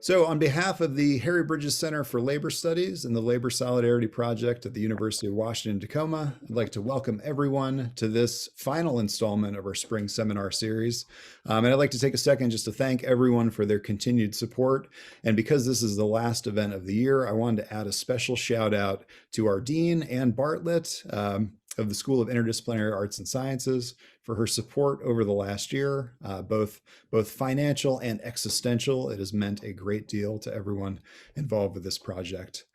So on behalf of the Harry Bridges Center for Labor Studies and the Labor Solidarity Project at the University of Washington, Tacoma, I'd like to welcome everyone to this final installment of our spring seminar series. And I'd like to take a second just to thank everyone for their continued support. And because this is the last event of the year, I wanted to add a special shout out to our Dean, Ann Bartlett, of the School of Interdisciplinary Arts and Sciences for her support over the last year, both financial and existential. It has meant a great deal to everyone involved with this project.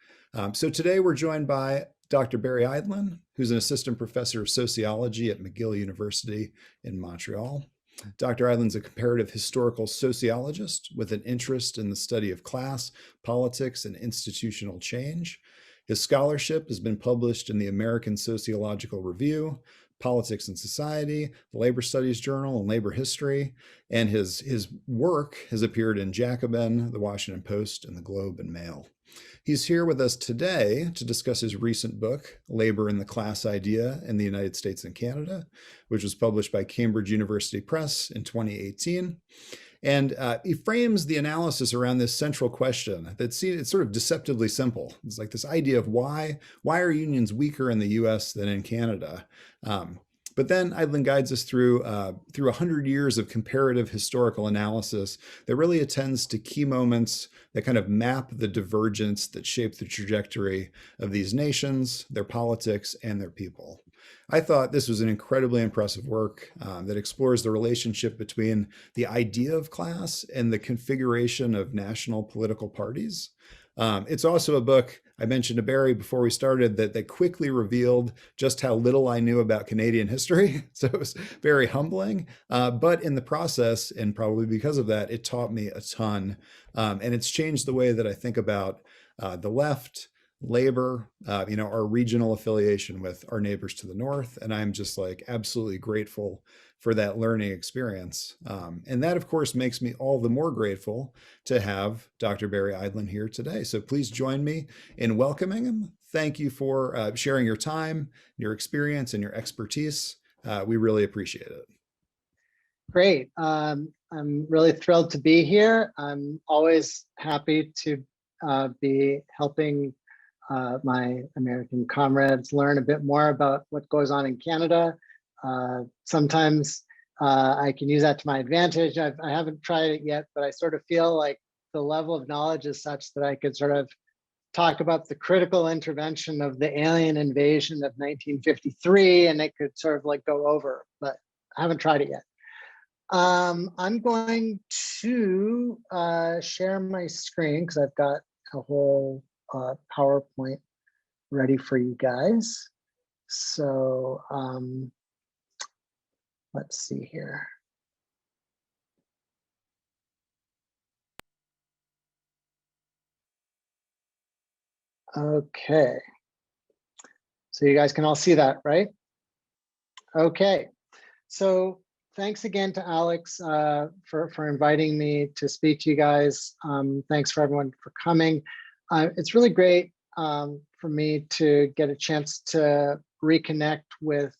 So today we're joined by Dr. Barry Eidlin, who's an assistant professor of sociology at McGill University in Montreal. Dr. Eidlin's a comparative historical sociologist with an interest in the study of class, politics, and institutional change. His scholarship has been published in the American Sociological Review, Politics and Society, the Labor Studies Journal, and Labor History, and his work has appeared in Jacobin, the Washington Post, and the Globe and Mail. He's here with us today to discuss his recent book, Labor and the Class Idea in the United States and Canada, which was published by Cambridge University Press in 2018. And he frames the analysis around this central question it's sort of deceptively simple. It's like this idea of why are unions weaker in the US than in Canada? But then Eidlin guides us through 100 years of comparative historical analysis that really attends to key moments that kind of map the divergence that shape the trajectory of these nations, their politics, and their people. I thought this was an incredibly impressive work that explores the relationship between the idea of class and the configuration of national political parties. It's also a book I mentioned to Barry before we started that quickly revealed just how little I knew about Canadian history. So it was very humbling. But in the process, and probably because of that, it taught me a ton. And it's changed the way that I think about the left, labor, our regional affiliation with our neighbors to the north. And I'm just like absolutely grateful for that learning experience. And that, of course, makes me all the more grateful to have Dr. Barry Eidlin here today. So please join me in welcoming him. Thank you for sharing your time, your experience, and your expertise. We really appreciate it. Great. I'm really thrilled to be here. I'm always happy to be helping my American comrades learn a bit more about what goes on in Canada. Sometimes I can use that to my advantage. I haven't tried it yet, but I sort of feel like the level of knowledge is such that I could sort of talk about the critical intervention of the alien invasion of 1953, and it could sort of like go over, but I haven't tried it yet. I'm going to share my screen because I've got a whole PowerPoint ready for you guys. So let's see here. Okay. So you guys can all see that, right? Okay. So thanks again to Alex for inviting me to speak to you guys. Thanks for everyone for coming. It's really great for me to get a chance to reconnect with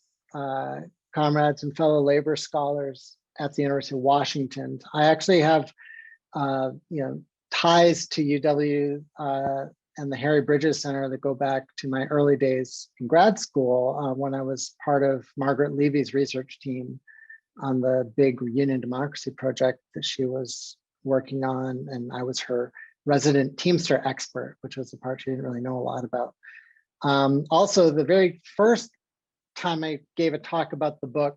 comrades and fellow labor scholars at the University of Washington. I actually have ties to UW and the Harry Bridges Center that go back to my early days in grad school when I was part of Margaret Levy's research team on the big Union Democracy project that she was working on, and I was her resident Teamster expert, which was the part she didn't really know a lot about. Also, the very first time I gave a talk about the book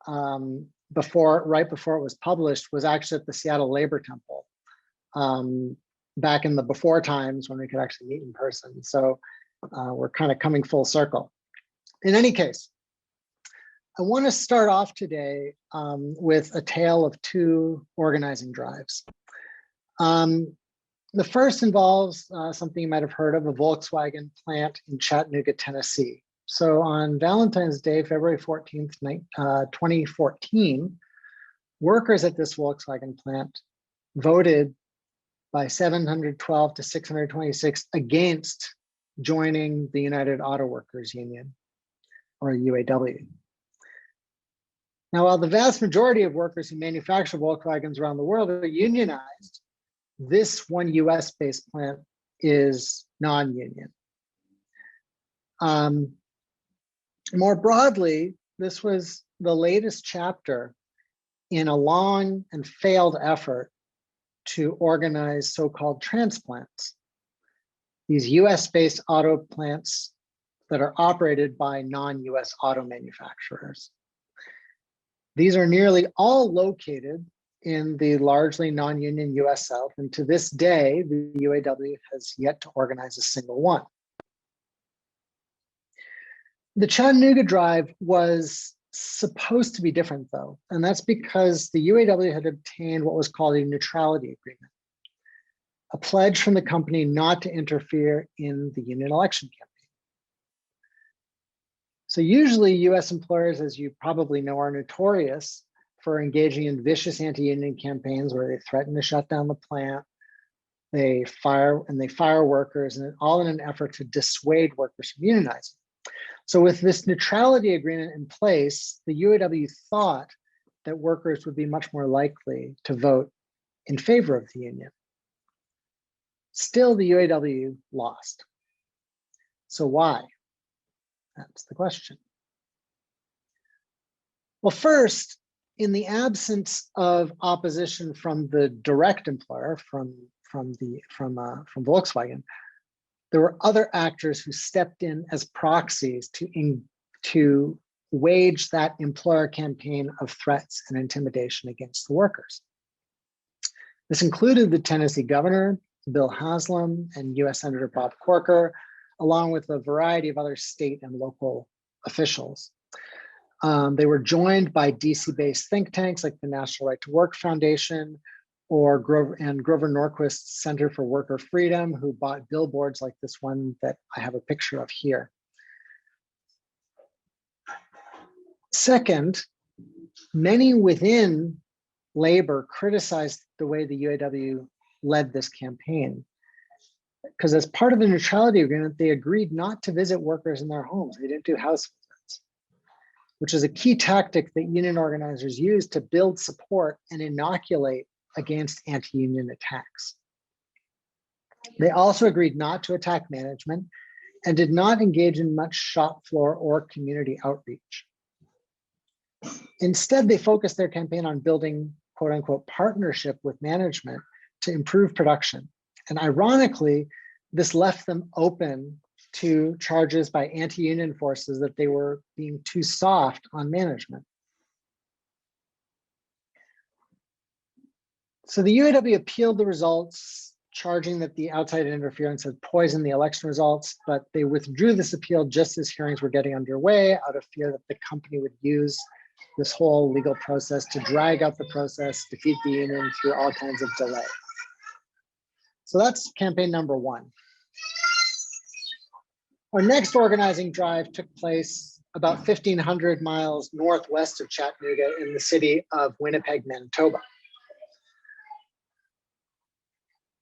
right before it was published was actually at the Seattle Labor Temple back in the before times when we could actually meet in person. So we're kind of coming full circle. In any case, I want to start off today with a tale of two organizing drives. The first involves something you might have heard of, a Volkswagen plant in Chattanooga, Tennessee. So on Valentine's Day, February 14th, 2014, workers at this Volkswagen plant voted by 712 to 626 against joining the United Auto Workers Union, or UAW. Now, while the vast majority of workers who manufacture Volkswagens around the world are unionized, this one US-based plant is non-union. More broadly, this was the latest chapter in a long and failed effort to organize so-called transplants. These US-based auto plants that are operated by non-US auto manufacturers. These are nearly all located in the largely non-union US South, and to this day, the UAW has yet to organize a single one. The Chattanooga drive was supposed to be different though, and that's because the UAW had obtained what was called a neutrality agreement, a pledge from the company not to interfere in the union election campaign. So usually US employers, as you probably know, are notorious for engaging in vicious anti-union campaigns where they threaten to shut down the plant, they fire workers, and all in an effort to dissuade workers from unionizing. So with this neutrality agreement in place, the UAW thought that workers would be much more likely to vote in favor of the union. Still, the UAW lost. So why? That's the question. Well, first, in the absence of opposition from the direct employer, from Volkswagen, there were other actors who stepped in as proxies to wage that employer campaign of threats and intimidation against the workers. This included the Tennessee governor, Bill Haslam, and US Senator Bob Corker, along with a variety of other state and local officials. They were joined by DC-based think tanks like the National Right to Work Foundation or Grover Norquist's Center for Worker Freedom, who bought billboards like this one that I have a picture of here. Second, many within labor criticized the way the UAW led this campaign, because as part of the neutrality agreement, they agreed not to visit workers in their homes. They didn't do house visits, which is a key tactic that union organizers use to build support and inoculate against anti-union attacks. They also agreed not to attack management and did not engage in much shop floor or community outreach. Instead, they focused their campaign on building quote unquote partnership with management to improve production. And ironically, this left them open to charges by anti-union forces that they were being too soft on management. So the UAW appealed the results, charging that the outside interference had poisoned the election results, but they withdrew this appeal just as hearings were getting underway out of fear that the company would use this whole legal process to drag out the process, defeat the union through all kinds of delay. So that's campaign number one. Our next organizing drive took place about 1,500 miles northwest of Chattanooga in the city of Winnipeg, Manitoba.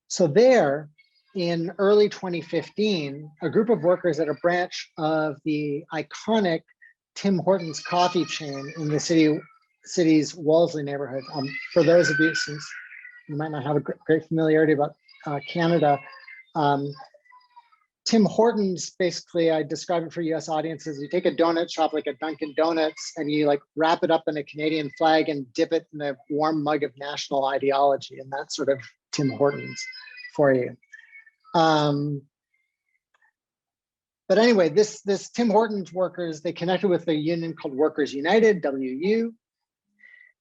So there, in early 2015, a group of workers at a branch of the iconic Tim Hortons coffee chain in the city's Wolseley neighborhood. For those of you, since you might not have a great familiarity about Canada, Tim Hortons, basically, I describe it for US audiences. You take a donut shop like a Dunkin' Donuts and you like wrap it up in a Canadian flag and dip it in a warm mug of national ideology. And that's sort of Tim Hortons for you. But anyway, this Tim Hortons workers, they connected with a union called Workers United, WU,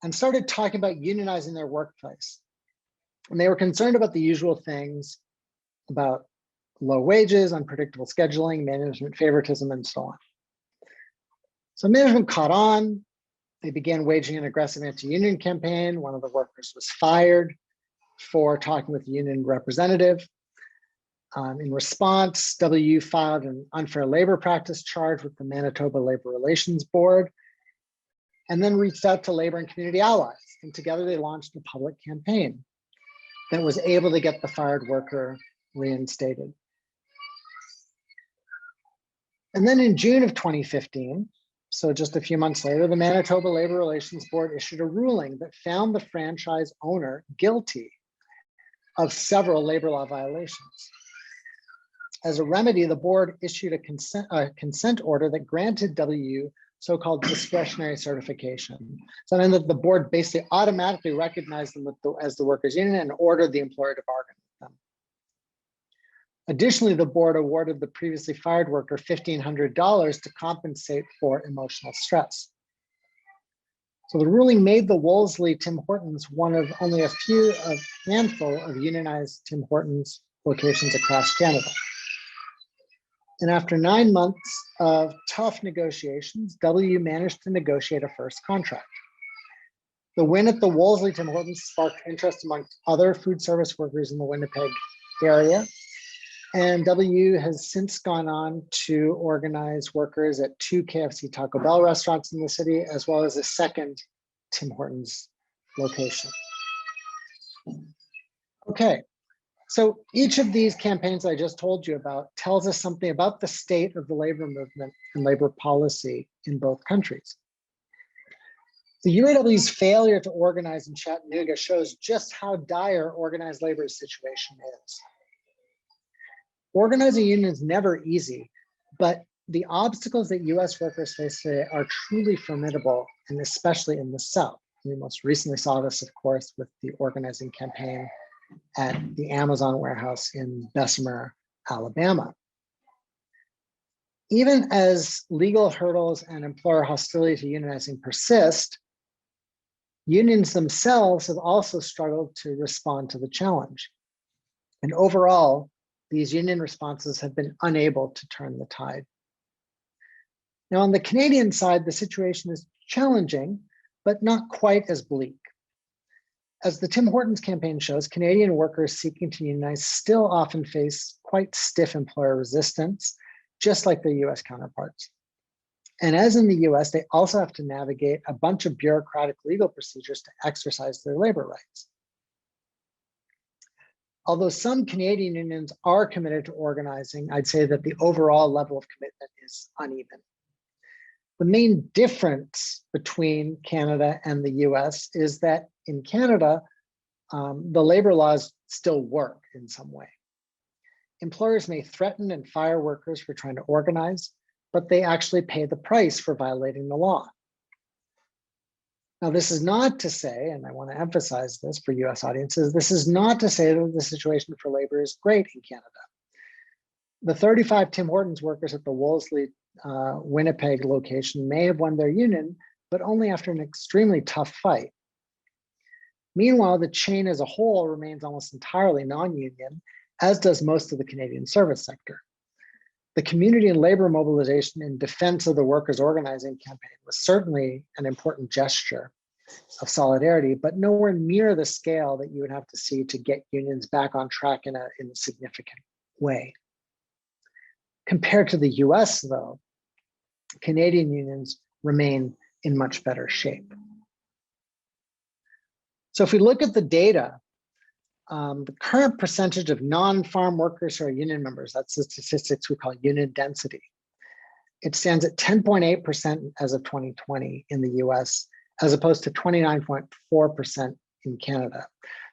and started talking about unionizing their workplace. And they were concerned about the usual things about low wages, unpredictable scheduling, management favoritism, and so on. So management caught on. They began waging an aggressive anti-union campaign. One of the workers was fired for talking with the union representative. In response, WU filed an unfair labor practice charge with the Manitoba Labor Relations Board, and then reached out to labor and community allies. And together they launched a public campaign that was able to get the fired worker reinstated. And then in June of 2015, so just a few months later, the Manitoba Labor Relations Board issued a ruling that found the franchise owner guilty of several labor law violations. As a remedy, the board issued a consent order that granted WU so-called discretionary certification. So then the board basically automatically recognized them as the workers' union and ordered the employer to bargain with them. Additionally, the board awarded the previously fired worker $1,500 to compensate for emotional stress. So the ruling made the Wolseley Tim Hortons one of only a handful of unionized Tim Hortons locations across Canada. And after 9 months of tough negotiations, W managed to negotiate a first contract. The win at the Wolseley Tim Hortons sparked interest amongst other food service workers in the Winnipeg area. And W has since gone on to organize workers at 2 KFC Taco Bell restaurants in the city, as well as a second Tim Hortons location. Okay, so each of these campaigns I just told you about tells us something about the state of the labor movement and labor policy in both countries. The UAW's failure to organize in Chattanooga shows just how dire organized labor's situation is. Organizing unions is never easy, but the obstacles that US workers face today are truly formidable, and especially in the South. We most recently saw this, of course, with the organizing campaign at the Amazon warehouse in Bessemer, Alabama. Even as legal hurdles and employer hostility to unionizing persist, unions themselves have also struggled to respond to the challenge. And overall, these union responses have been unable to turn the tide. Now, on the Canadian side, the situation is challenging, but not quite as bleak. As the Tim Hortons campaign shows, Canadian workers seeking to unionize still often face quite stiff employer resistance, just like their US counterparts. And as in the US, they also have to navigate a bunch of bureaucratic legal procedures to exercise their labor rights. Although some Canadian unions are committed to organizing, I'd say that the overall level of commitment is uneven. The main difference between Canada and the US is that in Canada, the labor laws still work in some way. Employers may threaten and fire workers for trying to organize, but they actually pay the price for violating the law. Now, this is not to say, and I want to emphasize this for US audiences, this is not to say that the situation for labor is great in Canada. The 35 Tim Hortons workers at the Wolseley Winnipeg location may have won their union, but only after an extremely tough fight. Meanwhile, the chain as a whole remains almost entirely non-union, as does most of the Canadian service sector. The community and labor mobilization in defense of the workers' organizing campaign was certainly an important gesture of solidarity, but nowhere near the scale that you would have to see to get unions back on track in a significant way. Compared to the US, though, Canadian unions remain in much better shape. So if we look at the data, the current percentage of non-farm workers who are union members, that's the statistics we call union density. It stands at 10.8% as of 2020 in the US, as opposed to 29.4% in Canada.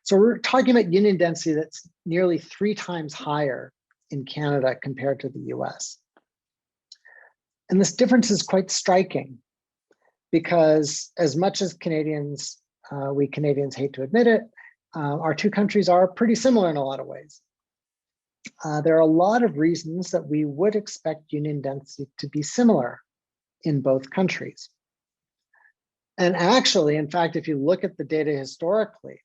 So we're talking about union density that's nearly 3 times higher in Canada compared to the US. And this difference is quite striking because as much as Canadians, we Canadians hate to admit it, our two countries are pretty similar in a lot of ways. There are a lot of reasons that we would expect union density to be similar in both countries. And actually, in fact, if you look at the data historically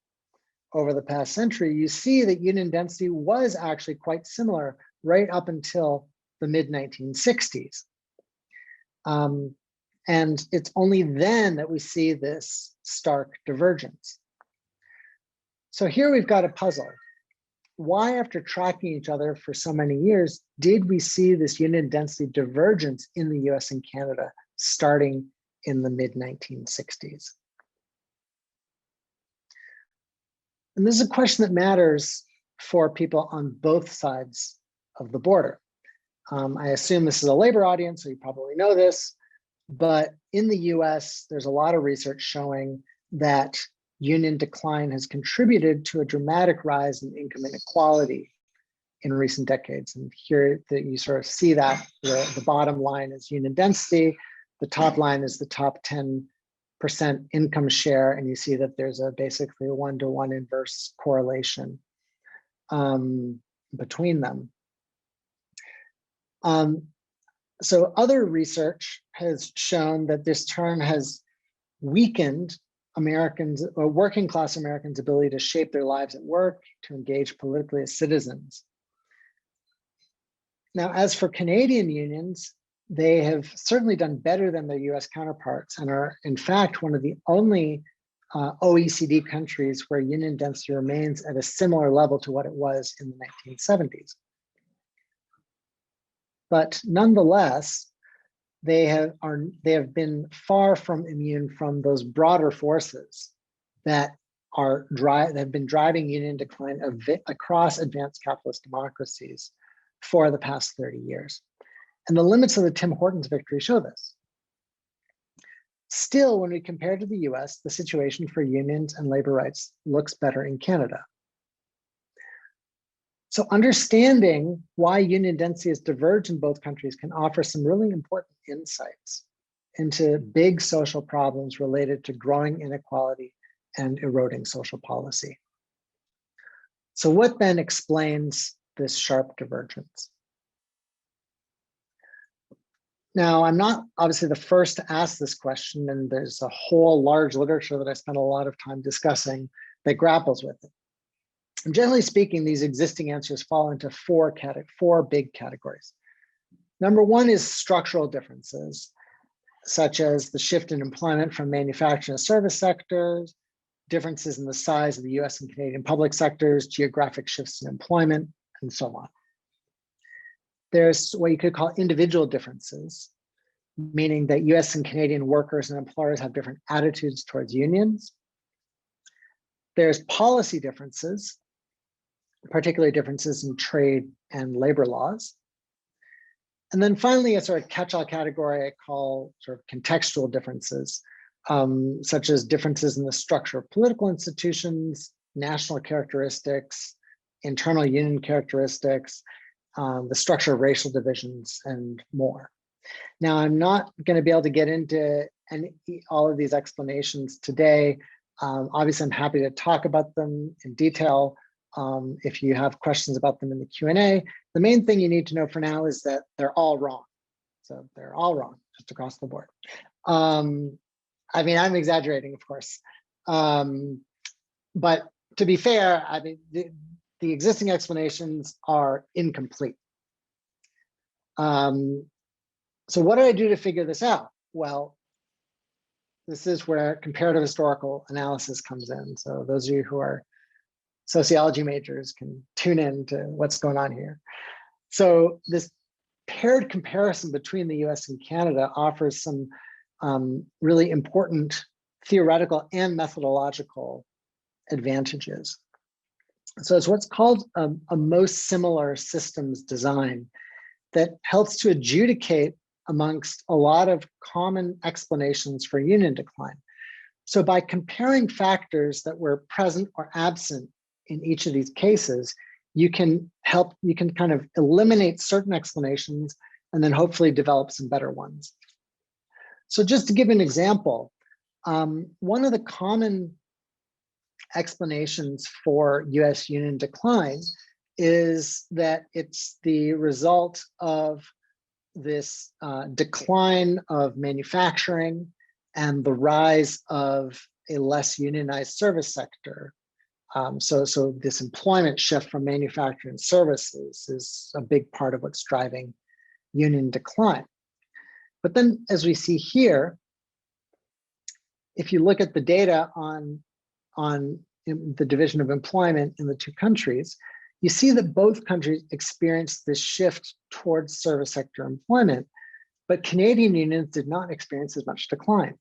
over the past century, you see that union density was actually quite similar right up until the mid-1960s. And it's only then that we see this stark divergence. So here we've got a puzzle. Why, after tracking each other for so many years, did we see this union density divergence in the US and Canada starting in the mid-1960s? And this is a question that matters for people on both sides of the border. I assume this is a labor audience, so you probably know this, but in the US, there's a lot of research showing that union decline has contributed to a dramatic rise in income inequality in recent decades. And here that you sort of see that the bottom line is union density, the top line is the top 10% income share, and you see that there's basically a 1-to-1 inverse correlation between them. So other research has shown that this trend has weakened Americans, or working class Americans' ability to shape their lives at work, to engage politically as citizens. Now, as for Canadian unions, they have certainly done better than their US counterparts and are in fact one of the only OECD countries where union density remains at a similar level to what it was in the 1970s. But nonetheless, they have been far from immune from those broader forces that have been driving union decline across advanced capitalist democracies for the past 30 years. And the limits of the Tim Hortons victory show this. Still, when we compare to the US, the situation for unions and labor rights looks better in Canada. So understanding why union density has diverged in both countries can offer some really important insights into big social problems related to growing inequality and eroding social policy. So what then explains this sharp divergence? Now, I'm not obviously the first to ask this question, and there's a whole large literature that I spent a lot of time discussing that grapples with it. And generally speaking, these existing answers fall into four big categories. Number one is structural differences, such as the shift in employment from manufacturing to service sectors, differences in the size of the US and Canadian public sectors, geographic shifts in employment, and so on. There's what you could call individual differences, meaning that US and Canadian workers and employers have different attitudes towards unions. There's policy differences, particularly differences in trade and labor laws. And then finally, a sort of catch-all category I call sort of contextual differences, such as differences in the structure of political institutions, national characteristics, internal union characteristics, the structure of racial divisions, and more. Now, I'm not going to be able to get into all of these explanations today. Obviously, I'm happy to talk about them in detail if you have questions about them in the Q&A. The main thing you need to know for now is that they're all wrong. So they're all wrong, just across the board. I mean, I'm exaggerating, of course. But to be fair, I mean, the existing explanations are incomplete. So what do I do to figure this out? Well, this is where comparative historical analysis comes in. So those of you who are sociology majors can tune in to what's going on here. So this paired comparison between the US and Canada offers some really important theoretical and methodological advantages. So it's what's called a most similar systems design that helps to adjudicate amongst a lot of common explanations for union decline. So by comparing factors that were present or absent in each of these cases, you can kind of eliminate certain explanations and then hopefully develop some better ones. So just to give an example, one of the common explanations for US union decline is that it's the result of this decline of manufacturing and the rise of a less unionized service sector. So this employment shift from manufacturing and services is a big part of what's driving union decline. But then as we see here, if you look at the data on the division of employment in the two countries, you see that both countries experienced this shift towards service sector employment, but Canadian unions did not experience as much decline.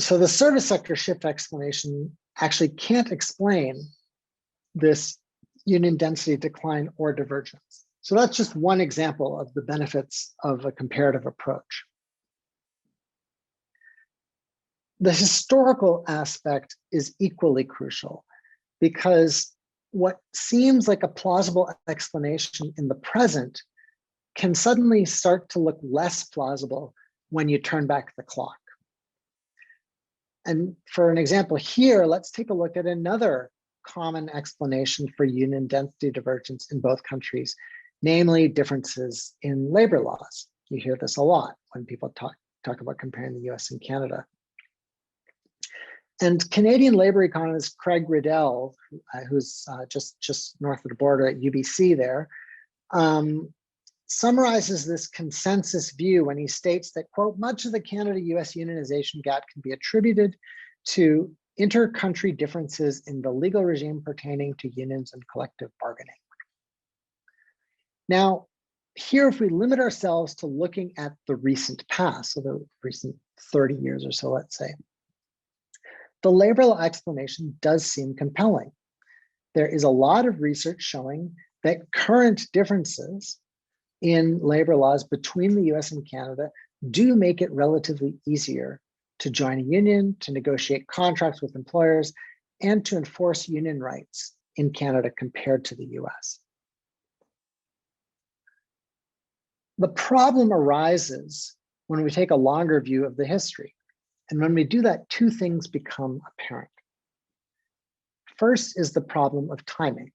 So the service sector shift explanation actually can't explain this union density decline or divergence. So that's just one example of the benefits of a comparative approach. The historical aspect is equally crucial because what seems like a plausible explanation in the present can suddenly start to look less plausible when you turn back the clock. And for an example here, let's take a look at another common explanation for union density divergence in both countries, namely differences in labor laws. You hear this a lot when people talk about comparing the US and Canada. And Canadian labor economist Craig Riddell, who's just north of the border at UBC there, summarizes this consensus view when he states that, quote, much of the Canada-US unionization gap can be attributed to inter-country differences in the legal regime pertaining to unions and collective bargaining. Now, here, if we limit ourselves to looking at the recent past, so the recent 30 years or so, let's say, the labor law explanation does seem compelling. There is a lot of research showing that current differences in labor laws between the US and Canada do make it relatively easier to join a union, to negotiate contracts with employers, and to enforce union rights in Canada compared to the US. The problem arises when we take a longer view of the history. And when we do that, two things become apparent. First is the problem of timing.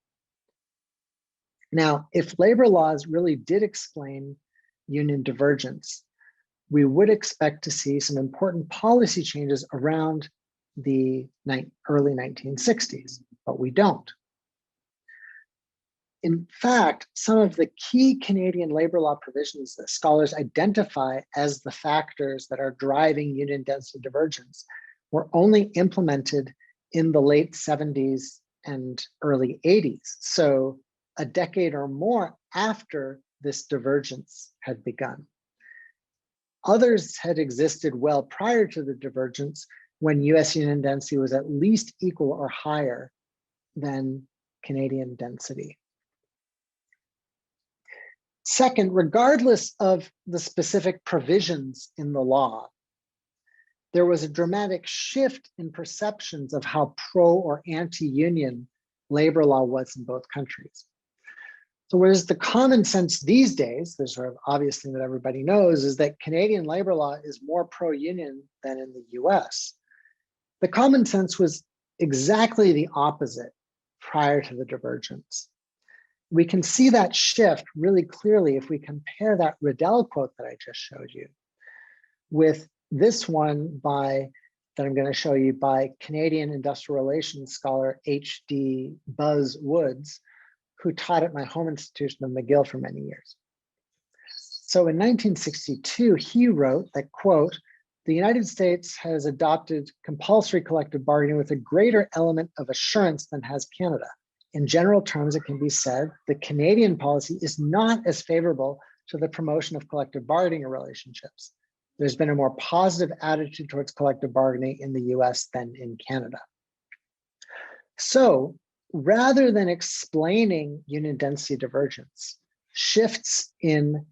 Now, if labor laws really did explain union divergence, we would expect to see some important policy changes around the early 1960s, but we don't. In fact, some of the key Canadian labor law provisions that scholars identify as the factors that are driving union density divergence were only implemented in the late 70s and early 80s. So a decade or more after this divergence had begun. Others had existed well prior to the divergence when US union density was at least equal or higher than Canadian density. Second, regardless of the specific provisions in the law, there was a dramatic shift in perceptions of how pro or anti-union labor law was in both countries. So whereas the common sense these days, the sort of obvious thing that everybody knows, is that Canadian labor law is more pro-union than in the US. The common sense was exactly the opposite prior to the divergence. We can see that shift really clearly if we compare that Riddell quote that I just showed you with this one that I'm going to show you by Canadian industrial relations scholar H.D. Buzz Woods, who taught at my home institution of McGill for many years. So in 1962, he wrote that, quote, the United States has adopted compulsory collective bargaining with a greater element of assurance than has Canada. In general terms, it can be said the Canadian policy is not as favorable to the promotion of collective bargaining relationships. There's been a more positive attitude towards collective bargaining in the US than in Canada. So rather than explaining union density divergence, shifts in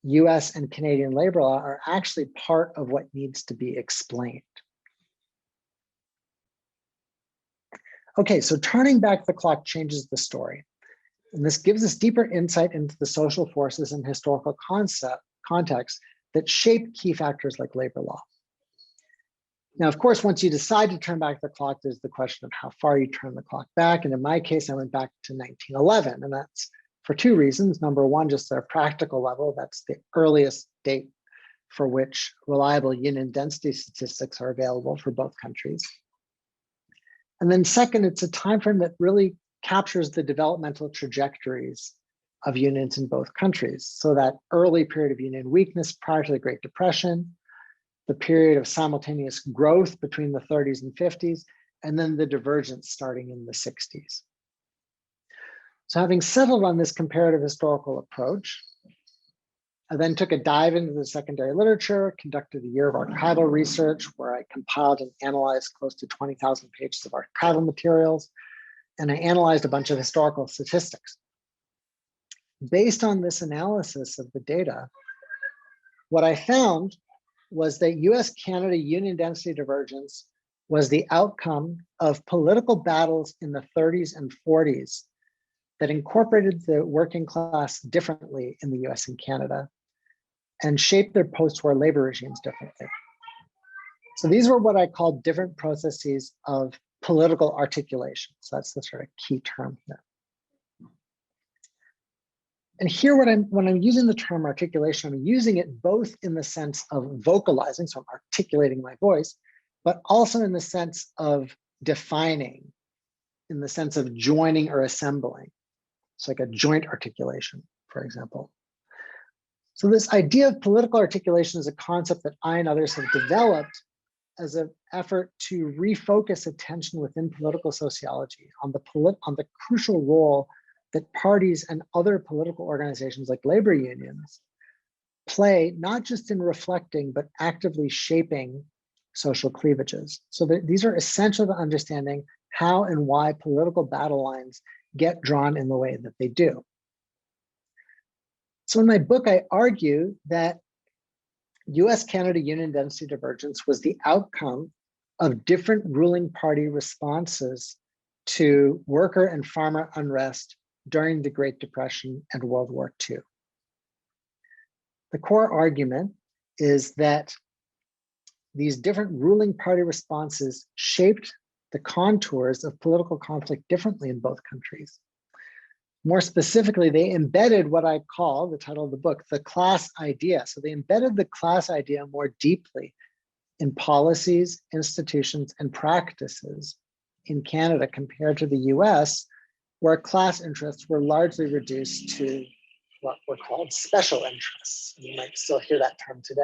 US and Canadian labor law are actually part of what needs to be explained. Okay, so turning back the clock changes the story. And this gives us deeper insight into the social forces and historical contexts that shape key factors like labor law. Now, of course, once you decide to turn back the clock, there's the question of how far you turn the clock back. And in my case, I went back to 1911, and that's for two reasons. Number one, just at a practical level, that's the earliest date for which reliable union density statistics are available for both countries. And then second, it's a time frame that really captures the developmental trajectories of unions in both countries. So that early period of union weakness prior to the Great Depression, the period of simultaneous growth between the 30s and 50s, and then the divergence starting in the 60s. So having settled on this comparative historical approach, I then took a dive into the secondary literature, conducted a year of archival research where I compiled and analyzed close to 20,000 pages of archival materials, and I analyzed a bunch of historical statistics. Based on this analysis of the data, what I found was that US-Canada union density divergence was the outcome of political battles in the 30s and 40s that incorporated the working class differently in the US and Canada and shaped their post-war labor regimes differently. So these were what I call different processes of political articulation. So that's the sort of key term here. And here, when I'm using the term articulation, I'm using it both in the sense of vocalizing, so I'm articulating my voice, but also in the sense of defining, in the sense of joining or assembling. It's like a joint articulation, for example. So this idea of political articulation is a concept that I and others have developed as an effort to refocus attention within political sociology on the crucial role that parties and other political organizations like labor unions play, not just in reflecting, but actively shaping social cleavages. So these are essential to understanding how and why political battle lines get drawn in the way that they do. So in my book, I argue that US-Canada union density divergence was the outcome of different ruling party responses to worker and farmer unrest during the Great Depression and World War II. The core argument is that these different ruling party responses shaped the contours of political conflict differently in both countries. More specifically, they embedded what I call, the title of the book, the class idea. So they embedded the class idea more deeply in policies, institutions, and practices in Canada compared to the US, where class interests were largely reduced to what were called special interests. You might still hear that term today.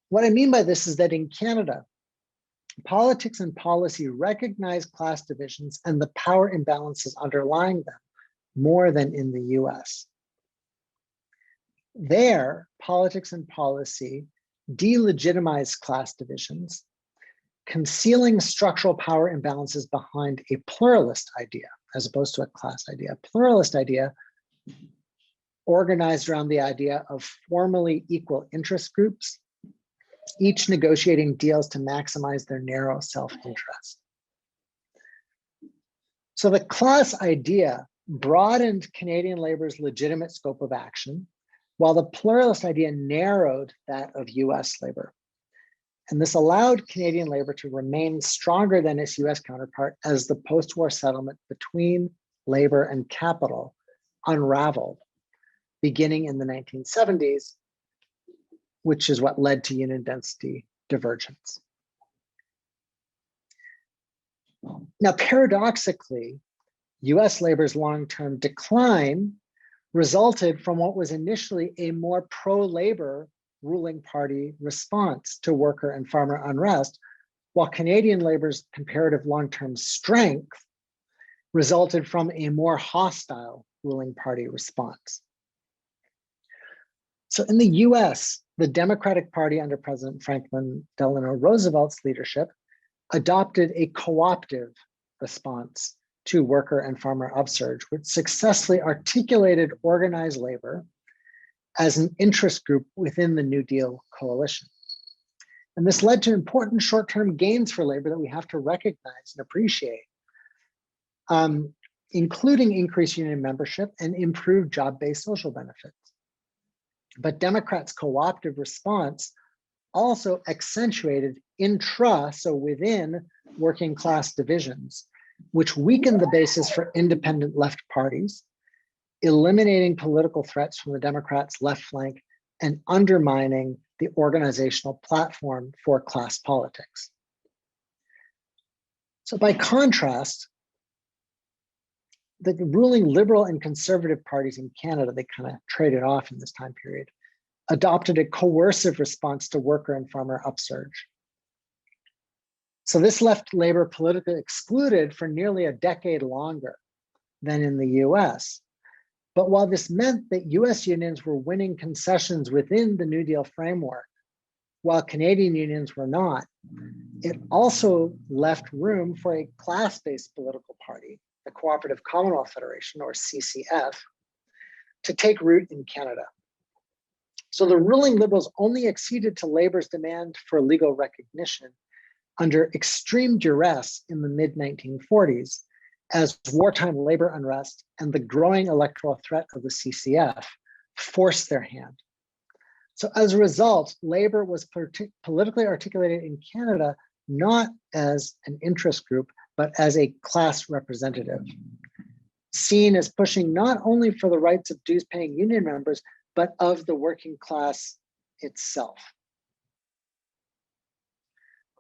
What I mean by this is that in Canada, politics and policy recognize class divisions and the power imbalances underlying them more than in the US. There, politics and policy delegitimize class divisions, concealing structural power imbalances behind a pluralist idea, as opposed to a class idea. A pluralist idea organized around the idea of formally equal interest groups, each negotiating deals to maximize their narrow self-interest. So the class idea broadened Canadian labor's legitimate scope of action, while the pluralist idea narrowed that of US labor. And this allowed Canadian labor to remain stronger than its US counterpart as the post-war settlement between labor and capital unraveled, beginning in the 1970s, which is what led to union density divergence. Now, paradoxically, US labor's long-term decline resulted from what was initially a more pro-labor ruling party response to worker and farmer unrest, while Canadian labor's comparative long-term strength resulted from a more hostile ruling party response. So in the US, the Democratic Party under President Franklin Delano Roosevelt's leadership adopted a co-optive response to worker and farmer upsurge, which successfully articulated organized labor as an interest group within the New Deal coalition. And this led to important short-term gains for labor that we have to recognize and appreciate, including increased union membership and improved job-based social benefits. But Democrats' co-optive response also accentuated so within working class divisions, which weakened the basis for independent left parties, eliminating political threats from the Democrats' left flank and undermining the organizational platform for class politics. So by contrast, the ruling liberal and conservative parties in Canada, they kind of traded off in this time period, adopted a coercive response to worker and farmer upsurge. So this left labor politically excluded for nearly a decade longer than in the US. But while this meant that US unions were winning concessions within the New Deal framework, while Canadian unions were not, it also left room for a class-based political party, the Cooperative Commonwealth Federation, or CCF, to take root in Canada. So the ruling Liberals only acceded to Labor's demand for legal recognition under extreme duress in the mid-1940s as wartime labor unrest and the growing electoral threat of the CCF forced their hand. So as a result, Labor was politically articulated in Canada not as an interest group, but as a class representative, seen as pushing not only for the rights of dues-paying union members, but of the working class itself.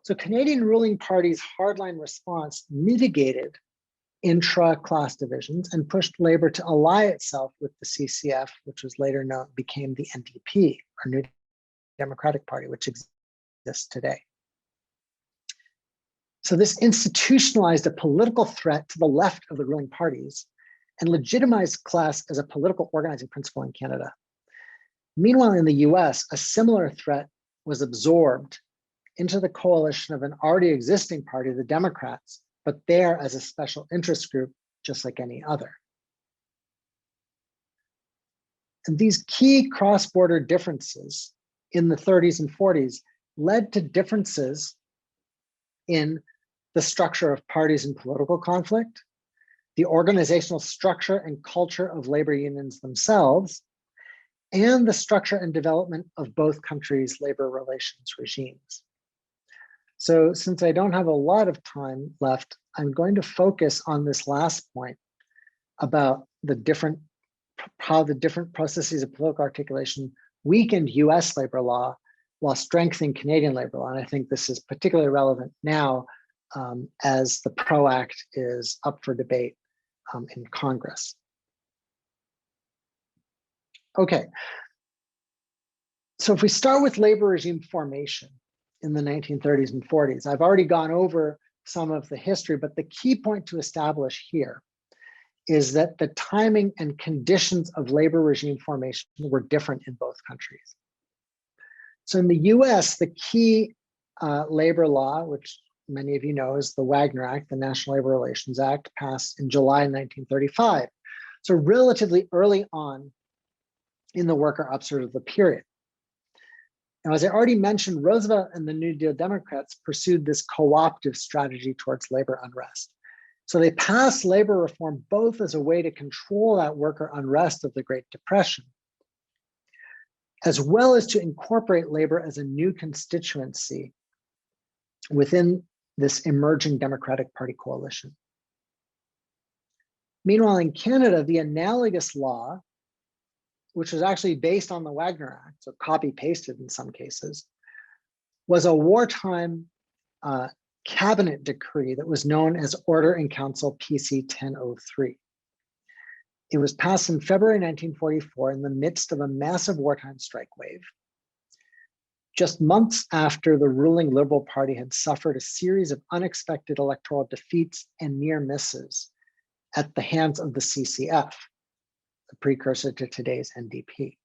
So Canadian ruling party's hardline response mitigated intra-class divisions and pushed Labor to ally itself with the CCF, which was later became the NDP, or New Democratic Party, which exists today. So this institutionalized a political threat to the left of the ruling parties and legitimized class as a political organizing principle in Canada. Meanwhile, in the US, a similar threat was absorbed into the coalition of an already existing party, the Democrats, but there as a special interest group, just like any other. And these key cross-border differences in the 30s and 40s led to differences in the structure of parties in political conflict, the organizational structure and culture of labor unions themselves, and the structure and development of both countries' labor relations regimes. So since I don't have a lot of time left, I'm going to focus on this last point about how the different processes of political articulation weakened US labor law while strengthening Canadian labor law. And I think this is particularly relevant now as the PRO Act is up for debate in Congress. Okay, so if we start with labor regime formation in the 1930s and 40s, I've already gone over some of the history, but the key point to establish here is that the timing and conditions of labor regime formation were different in both countries. So in the US, the key labor law, which many of you know is the Wagner Act, the National Labor Relations Act, passed in July 1935. So relatively early on in the worker upsurge of the period. Now, as I already mentioned, Roosevelt and the New Deal Democrats pursued this co-optive strategy towards labor unrest. So they passed labor reform both as a way to control that worker unrest of the Great Depression, as well as to incorporate labor as a new constituency within this emerging Democratic Party coalition. Meanwhile, in Canada, the analogous law, which was actually based on the Wagner Act, so copy-pasted in some cases, was a wartime cabinet decree that was known as Order in Council PC 1003. It was passed in February 1944 in the midst of a massive wartime strike wave, just months after the ruling Liberal Party had suffered a series of unexpected electoral defeats and near misses at the hands of the CCF, the precursor to today's NDP.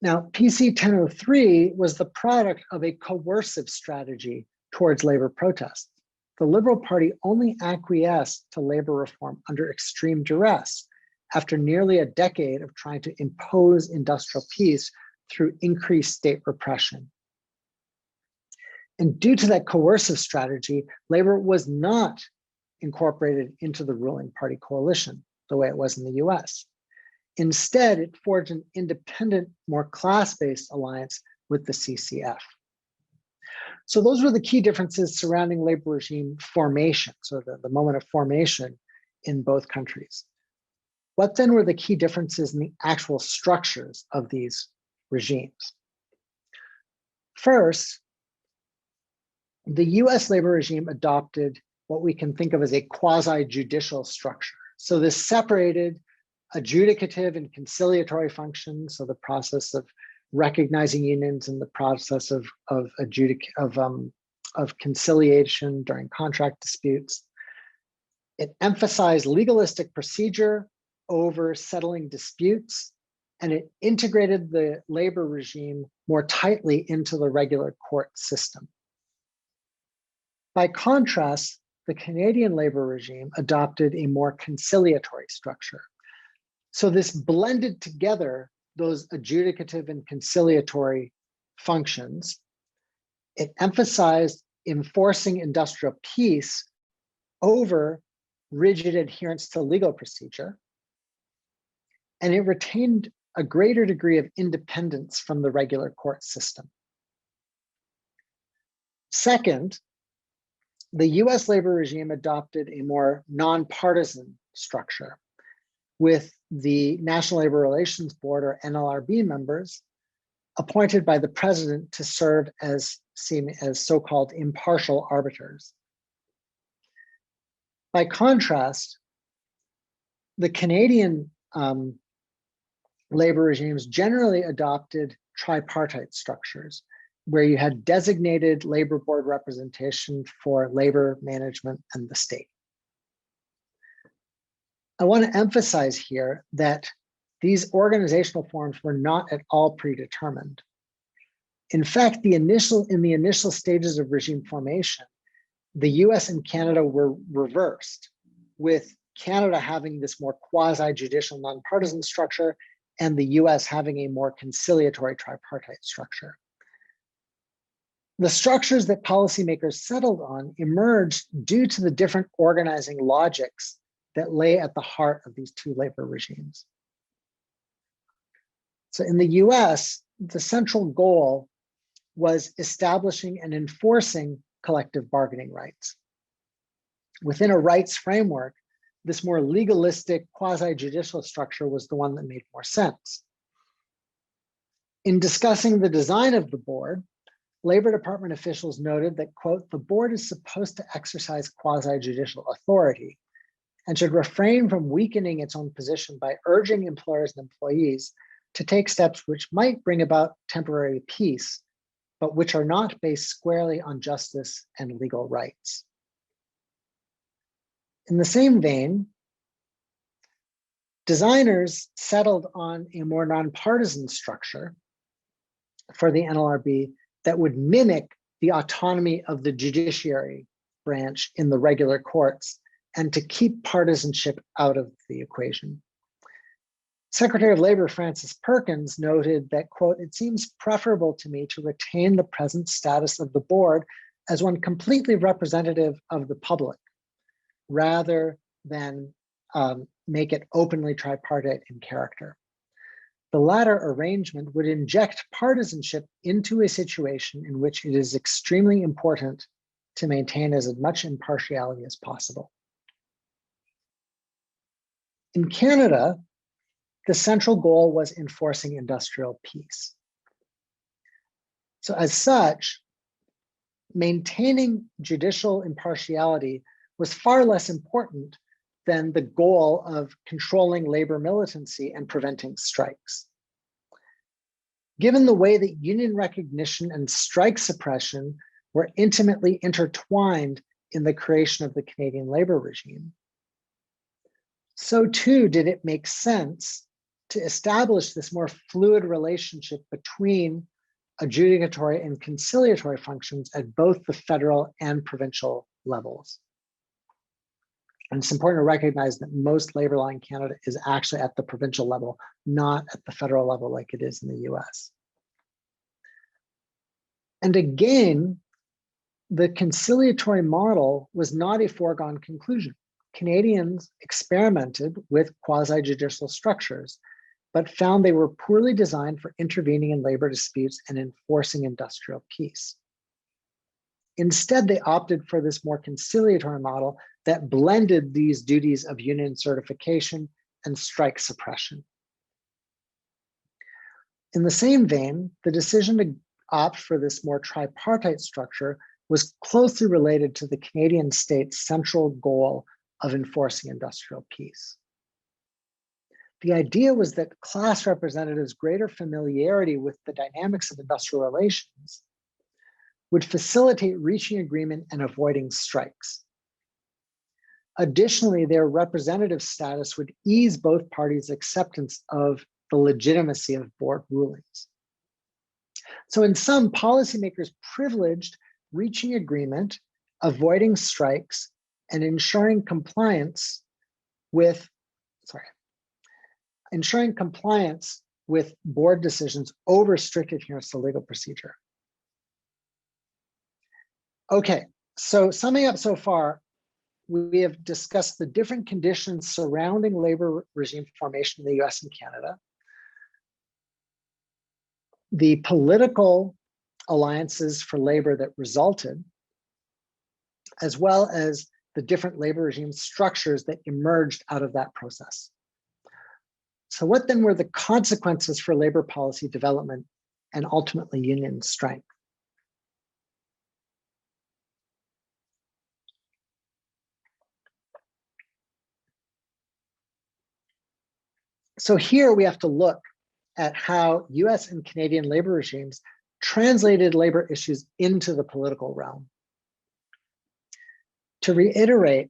Now, PC 1003 was the product of a coercive strategy towards labor protests. The Liberal Party only acquiesced to labor reform under extreme duress after nearly a decade of trying to impose industrial peace through increased state repression. And due to that coercive strategy, labor was not incorporated into the ruling party coalition the way it was in the US. Instead, it forged an independent, more class-based alliance with the CCF. So those were the key differences surrounding labor regime formation, so the moment of formation in both countries. What then were the key differences in the actual structures of these regimes? First, the US labor regime adopted what we can think of as a quasi-judicial structure. So this separated adjudicative and conciliatory functions, so the process of recognizing unions and the process of conciliation during contract disputes. It emphasized legalistic procedure over settling disputes, and it integrated the labor regime more tightly into the regular court system. By contrast, the Canadian labor regime adopted a more conciliatory structure. So this blended together those adjudicative and conciliatory functions. It emphasized enforcing industrial peace over rigid adherence to legal procedure, and it retained a greater degree of independence from the regular court system. Second, the US labor regime adopted a more nonpartisan structure with the National Labor Relations Board, or NLRB, members appointed by the president to serve as so-called impartial arbiters. By contrast, the Canadian labor regimes generally adopted tripartite structures, where you had designated labor board representation for labor management and the state. I want to emphasize here that these organizational forms were not at all predetermined. In fact, in the initial stages of regime formation, the US and Canada were reversed, with Canada having this more quasi-judicial nonpartisan structure and the US having a more conciliatory tripartite structure. The structures that policymakers settled on emerged due to the different organizing logics that lay at the heart of these two labor regimes. So in the US, the central goal was establishing and enforcing collective bargaining rights. Within a rights framework, this more legalistic quasi-judicial structure was the one that made more sense. In discussing the design of the board, Labor Department officials noted that, quote, the board is supposed to exercise quasi-judicial authority and should refrain from weakening its own position by urging employers and employees to take steps which might bring about temporary peace, but which are not based squarely on justice and legal rights. In the same vein, designers settled on a more nonpartisan structure for the NLRB that would mimic the autonomy of the judiciary branch in the regular courts and to keep partisanship out of the equation. Secretary of Labor Frances Perkins noted that, quote, it seems preferable to me to retain the present status of the board as one completely representative of the public, rather than make it openly tripartite in character. The latter arrangement would inject partisanship into a situation in which it is extremely important to maintain as much impartiality as possible. In Canada, the central goal was enforcing industrial peace. So as such, maintaining judicial impartiality was far less important than the goal of controlling labor militancy and preventing strikes. Given the way that union recognition and strike suppression were intimately intertwined in the creation of the Canadian labor regime, so too did it make sense to establish this more fluid relationship between adjudicatory and conciliatory functions at both the federal and provincial levels. And it's important to recognize that most labor law in Canada is actually at the provincial level, not at the federal level like it is in the US. And again, the conciliatory model was not a foregone conclusion. Canadians experimented with quasi-judicial structures, but found they were poorly designed for intervening in labor disputes and enforcing industrial peace. Instead, they opted for this more conciliatory model that blended these duties of union certification and strike suppression. In the same vein, the decision to opt for this more tripartite structure was closely related to the Canadian state's central goal of enforcing industrial peace. The idea was that class representatives' greater familiarity with the dynamics of industrial relations would facilitate reaching agreement and avoiding strikes. Additionally, their representative status would ease both parties' acceptance of the legitimacy of board rulings. So in sum, policymakers privileged reaching agreement, avoiding strikes, and ensuring compliance with board decisions over strict adherence to legal procedure. Okay, so summing up so far, we have discussed the different conditions surrounding labor regime formation in the US and Canada, the political alliances for labor that resulted, as well as the different labor regime structures that emerged out of that process. So what then were the consequences for labor policy development and ultimately union strength? So here we have to look at how US and Canadian labor regimes translated labor issues into the political realm. To reiterate,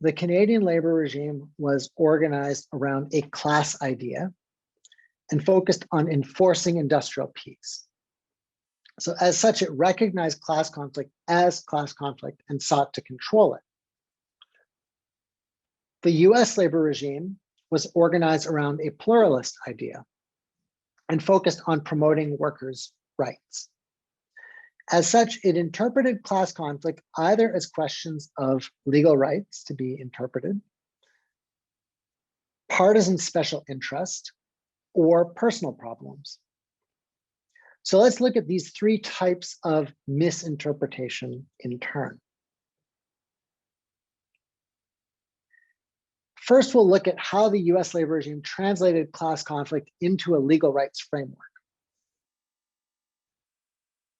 the Canadian labor regime was organized around a class idea and focused on enforcing industrial peace. So as such, it recognized class conflict as class conflict and sought to control it. The US labor regime was organized around a pluralist idea and focused on promoting workers' rights. As such, it interpreted class conflict either as questions of legal rights to be interpreted, partisan special interest, or personal problems. So let's look at these three types of misinterpretation in turn. First, we'll look at how the US labor regime translated class conflict into a legal rights framework.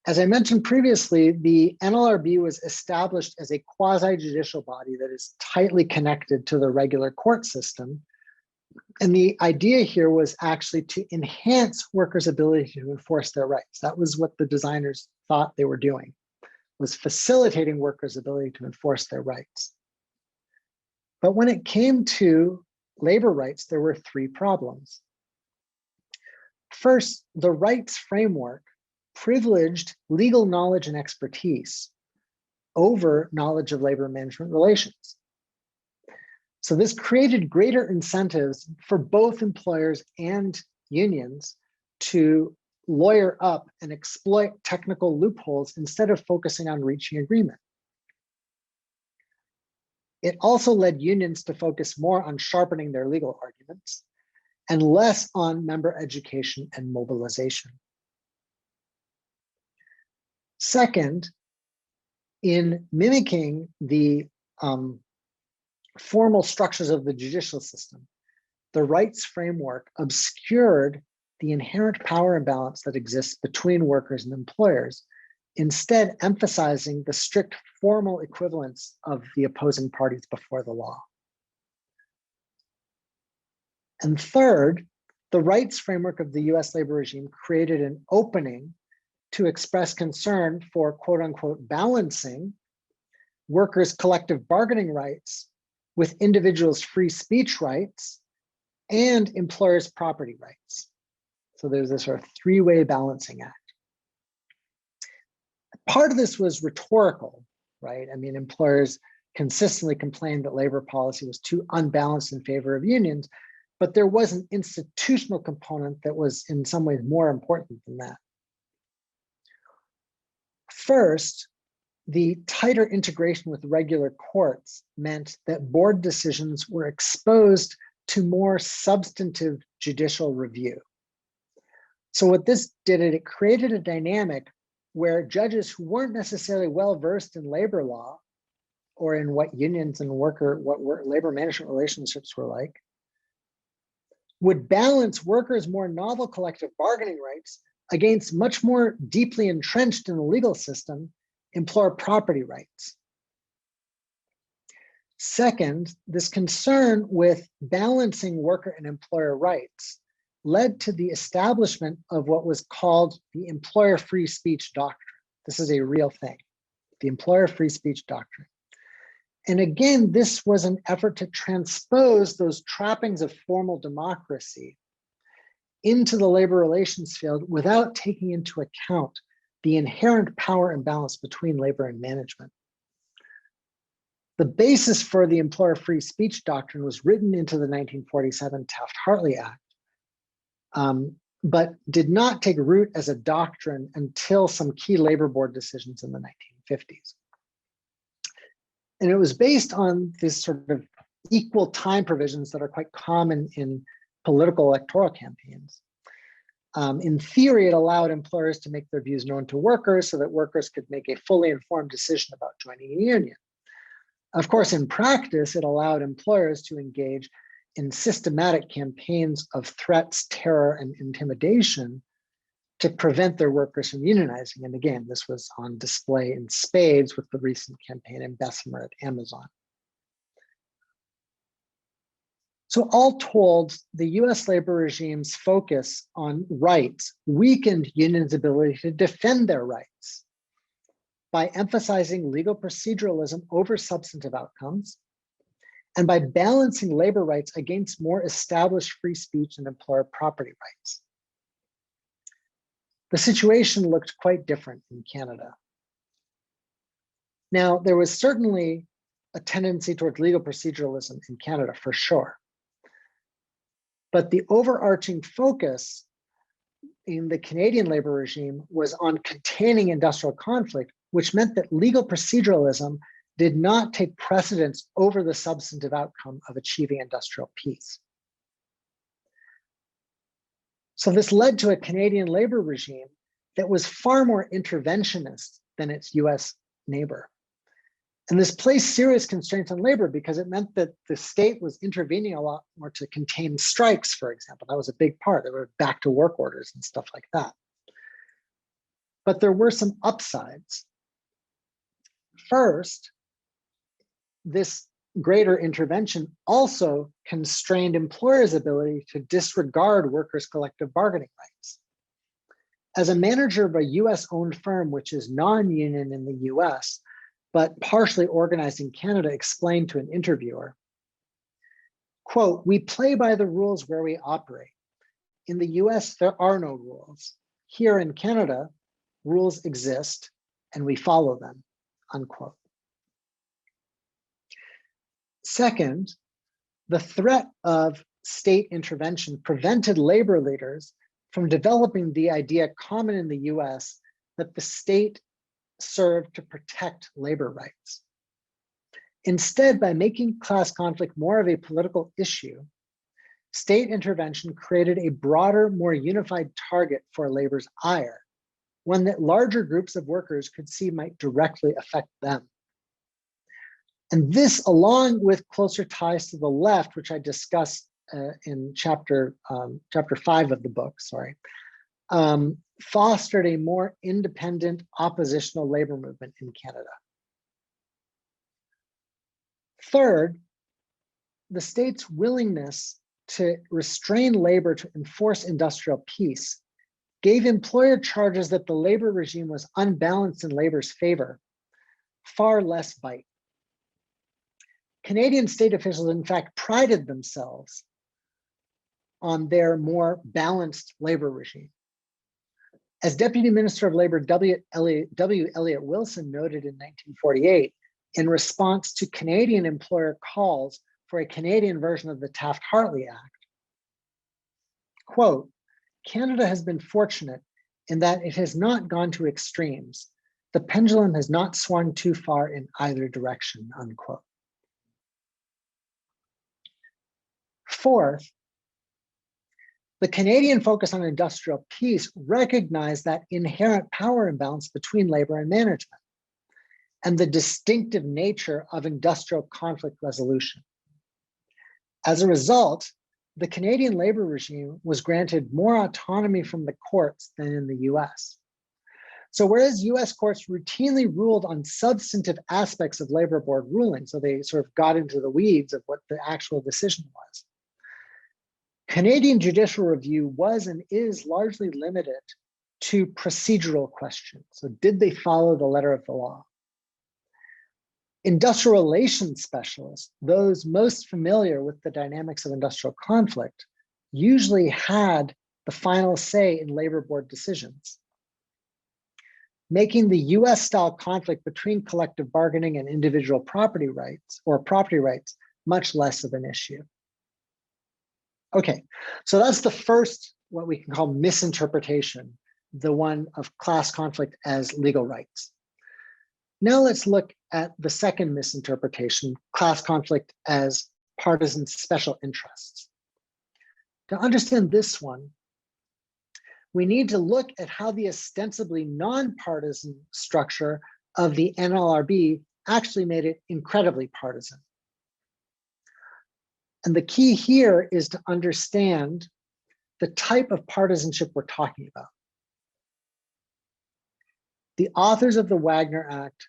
As I mentioned previously, the NLRB was established as a quasi-judicial body that is tightly connected to the regular court system. And the idea here was actually to enhance workers' ability to enforce their rights. That was what the designers thought they were doing, was facilitating workers' ability to enforce their rights. But when it came to labor rights, there were three problems. First, the rights framework privileged legal knowledge and expertise over knowledge of labor management relations. So this created greater incentives for both employers and unions to lawyer up and exploit technical loopholes instead of focusing on reaching agreement. It also led unions to focus more on sharpening their legal arguments and less on member education and mobilization. Second, in mimicking the formal structures of the judicial system, the rights framework obscured the inherent power imbalance that exists between workers and employers, instead emphasizing the strict formal equivalence of the opposing parties before the law. And third, the rights framework of the US labor regime created an opening to express concern for quote unquote balancing workers' collective bargaining rights with individuals' free speech rights and employers' property rights. So there's this sort of three-way balancing act. Part of this was rhetorical, right? I mean, employers consistently complained that labor policy was too unbalanced in favor of unions, but there was an institutional component that was in some ways more important than that. First, the tighter integration with regular courts meant that board decisions were exposed to more substantive judicial review. So what this did, it created a dynamic where judges who weren't necessarily well-versed in labor law or in what unions and what labor management relationships were like, would balance workers' more novel collective bargaining rights against much more deeply entrenched in the legal system, employer property rights. Second, this concern with balancing worker and employer rights led to the establishment of what was called the employer free speech doctrine. This is a real thing, the employer free speech doctrine. And again, this was an effort to transpose those trappings of formal democracy into the labor relations field without taking into account the inherent power imbalance between labor and management. The basis for the employer free speech doctrine was written into the 1947 Taft-Hartley Act, but did not take root as a doctrine until some key labor board decisions in the 1950s. And it was based on this sort of equal time provisions that are quite common in political electoral campaigns. In theory, it allowed employers to make their views known to workers so that workers could make a fully informed decision about joining a union. Of course, in practice, it allowed employers to engage in systematic campaigns of threats, terror, and intimidation to prevent their workers from unionizing. And again, this was on display in spades with the recent campaign in Bessemer at Amazon. So all told, the US labor regime's focus on rights weakened unions' ability to defend their rights by emphasizing legal proceduralism over substantive outcomes, and by balancing labor rights against more established free speech and employer property rights. The situation looked quite different in Canada. Now, there was certainly a tendency towards legal proceduralism in Canada, for sure. But the overarching focus in the Canadian labor regime was on containing industrial conflict, which meant that legal proceduralism did not take precedence over the substantive outcome of achieving industrial peace. So this led to a Canadian labor regime that was far more interventionist than its US neighbor. And this placed serious constraints on labor because it meant that the state was intervening a lot more to contain strikes, for example. That was a big part. There were back to work orders and stuff like that. But there were some upsides. First, this greater intervention also constrained employers' ability to disregard workers' collective bargaining rights. As a manager of a US-owned firm, which is non-union in the US, but partially organized in Canada, explained to an interviewer, quote, "We play by the rules where we operate. In the US, there are no rules. Here in Canada, rules exist and we follow them," unquote. Second, the threat of state intervention prevented labor leaders from developing the idea common in the US that the state served to protect labor rights. Instead, by making class conflict more of a political issue, state intervention created a broader, more unified target for labor's ire, one that larger groups of workers could see might directly affect them. And this, along with closer ties to the left, which I discussed in chapter 5 of the book, fostered a more independent oppositional labor movement in Canada. Third, the state's willingness to restrain labor to enforce industrial peace gave employer charges that the labor regime was unbalanced in labor's favor far less bite. Canadian state officials, in fact, prided themselves on their more balanced labor regime. As Deputy Minister of Labor W. Elliott Wilson noted in 1948, in response to Canadian employer calls for a Canadian version of the Taft-Hartley Act, quote, "Canada has been fortunate in that it has not gone to extremes. The pendulum has not swung too far in either direction," unquote. Fourth, the Canadian focus on industrial peace recognized that inherent power imbalance between labor and management and the distinctive nature of industrial conflict resolution. As a result, the Canadian labor regime was granted more autonomy from the courts than in the US. So whereas US courts routinely ruled on substantive aspects of labor board rulings, so they sort of got into the weeds of what the actual decision was, Canadian judicial review was and is largely limited to procedural questions. So did they follow the letter of the law? Industrial relations specialists, those most familiar with the dynamics of industrial conflict, usually had the final say in labor board decisions. making the US-style conflict between collective bargaining and individual property rights much less of an issue. Okay, so that's the first, what we can call misinterpretation, the one of class conflict as legal rights. Now let's look at the second misinterpretation, class conflict as partisan special interests. To understand this one, we need to look at how the ostensibly non-partisan structure of the NLRB actually made it incredibly partisan. And the key here is to understand the type of partisanship we're talking about. The authors of the Wagner Act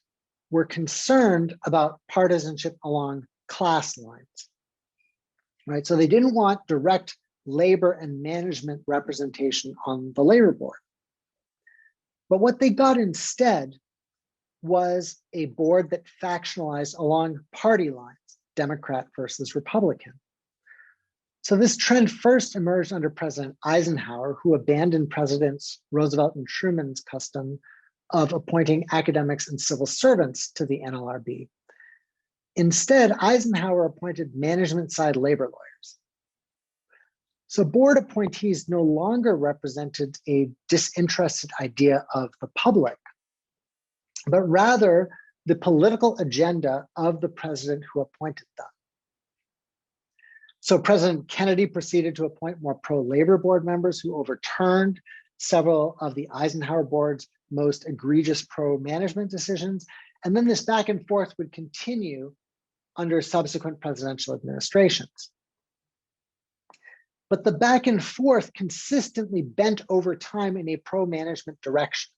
were concerned about partisanship along class lines, right? So they didn't want direct labor and management representation on the labor board. But what they got instead was a board that factionalized along party lines, Democrat versus Republican. So this trend first emerged under President Eisenhower, who abandoned Presidents Roosevelt and Truman's custom of appointing academics and civil servants to the NLRB. Instead, Eisenhower appointed management-side labor lawyers. So board appointees no longer represented a disinterested idea of the public, but rather the political agenda of the president who appointed them. So President Kennedy proceeded to appoint more pro-labor board members who overturned several of the Eisenhower board's most egregious pro-management decisions. And then this back and forth would continue under subsequent presidential administrations. But the back and forth consistently bent over time in a pro-management direction.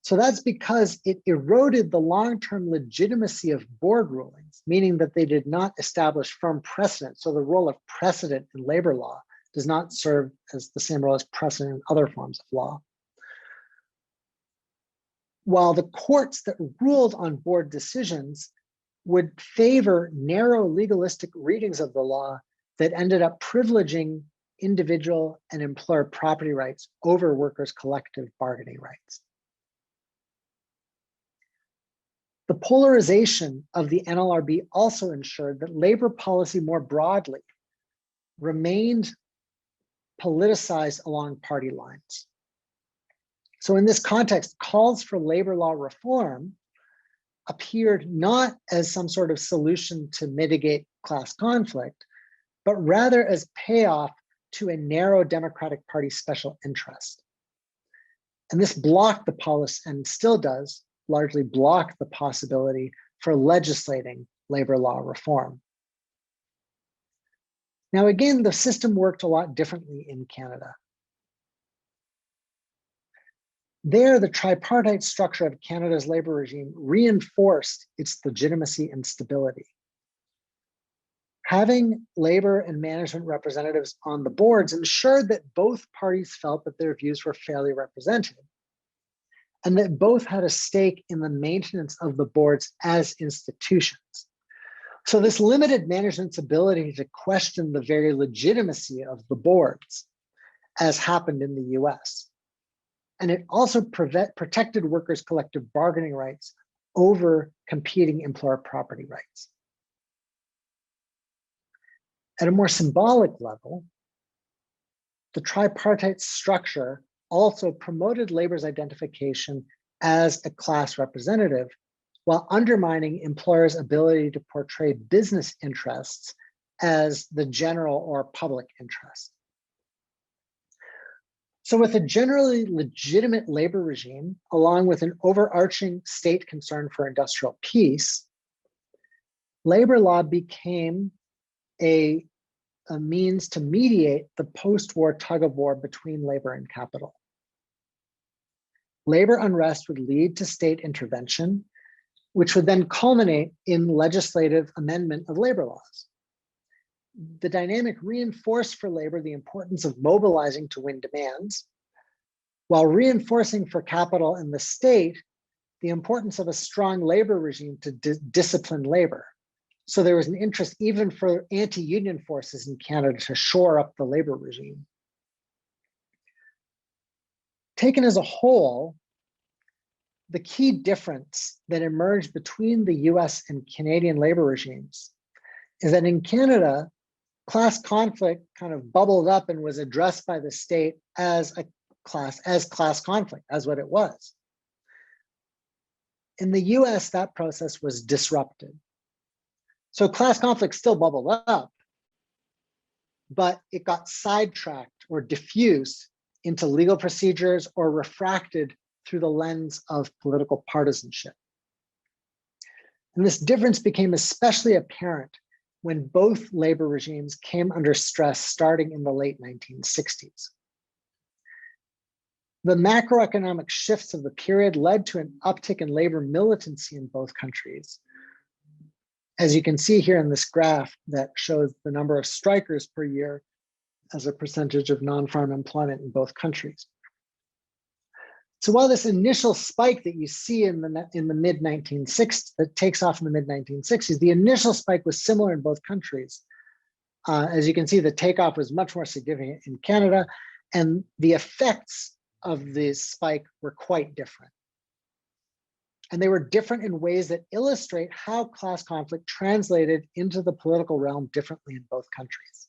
So that's because it eroded the long-term legitimacy of board rulings, meaning that they did not establish firm precedent. So the role of precedent in labor law does not serve as the same role as precedent in other forms of law. While the courts that ruled on board decisions would favor narrow legalistic readings of the law that ended up privileging individual and employer property rights over workers' collective bargaining rights. The polarization of the NLRB also ensured that labor policy more broadly remained politicized along party lines. So in this context, calls for labor law reform appeared not as some sort of solution to mitigate class conflict, but rather as payoff to a narrow Democratic Party special interest. And this blocked the policy, and still does, largely block the possibility for legislating labor law reform. Now, again, the system worked a lot differently in Canada. There, the tripartite structure of Canada's labor regime reinforced its legitimacy and stability. Having labor and management representatives on the boards ensured that both parties felt that their views were fairly represented, and that both had a stake in the maintenance of the boards as institutions. So this limited management's ability to question the very legitimacy of the boards, as happened in the US. And it also protected workers' collective bargaining rights over competing employer property rights. At a more symbolic level, the tripartite structure also promoted labor's identification as a class representative, while undermining employers' ability to portray business interests as the general or public interest. So with a generally legitimate labor regime, along with an overarching state concern for industrial peace, labor law became a means to mediate the post-war tug-of-war between labor and capital. Labor unrest would lead to state intervention, which would then culminate in legislative amendment of labor laws. The dynamic reinforced for labor the importance of mobilizing to win demands, while reinforcing for capital and the state the importance of a strong labor regime to discipline labor. So there was an interest even for anti-union forces in Canada to shore up the labor regime. Taken as a whole, the key difference that emerged between the US and Canadian labor regimes is that in Canada, class conflict kind of bubbled up and was addressed by the state as class conflict, as what it was. In the US, that process was disrupted. So class conflict still bubbled up, but it got sidetracked or diffused into legal procedures or refracted through the lens of political partisanship. And this difference became especially apparent when both labor regimes came under stress starting in the late 1960s. The macroeconomic shifts of the period led to an uptick in labor militancy in both countries. As you can see here in this graph that shows the number of strikers per year as a percentage of non-farm employment in both countries. So while this initial spike that you see in the mid-1960s, that takes off in the mid-1960s, the initial spike was similar in both countries. As you can see, the takeoff was much more significant in Canada, and the effects of this spike were quite different. And they were different in ways that illustrate how class conflict translated into the political realm differently in both countries.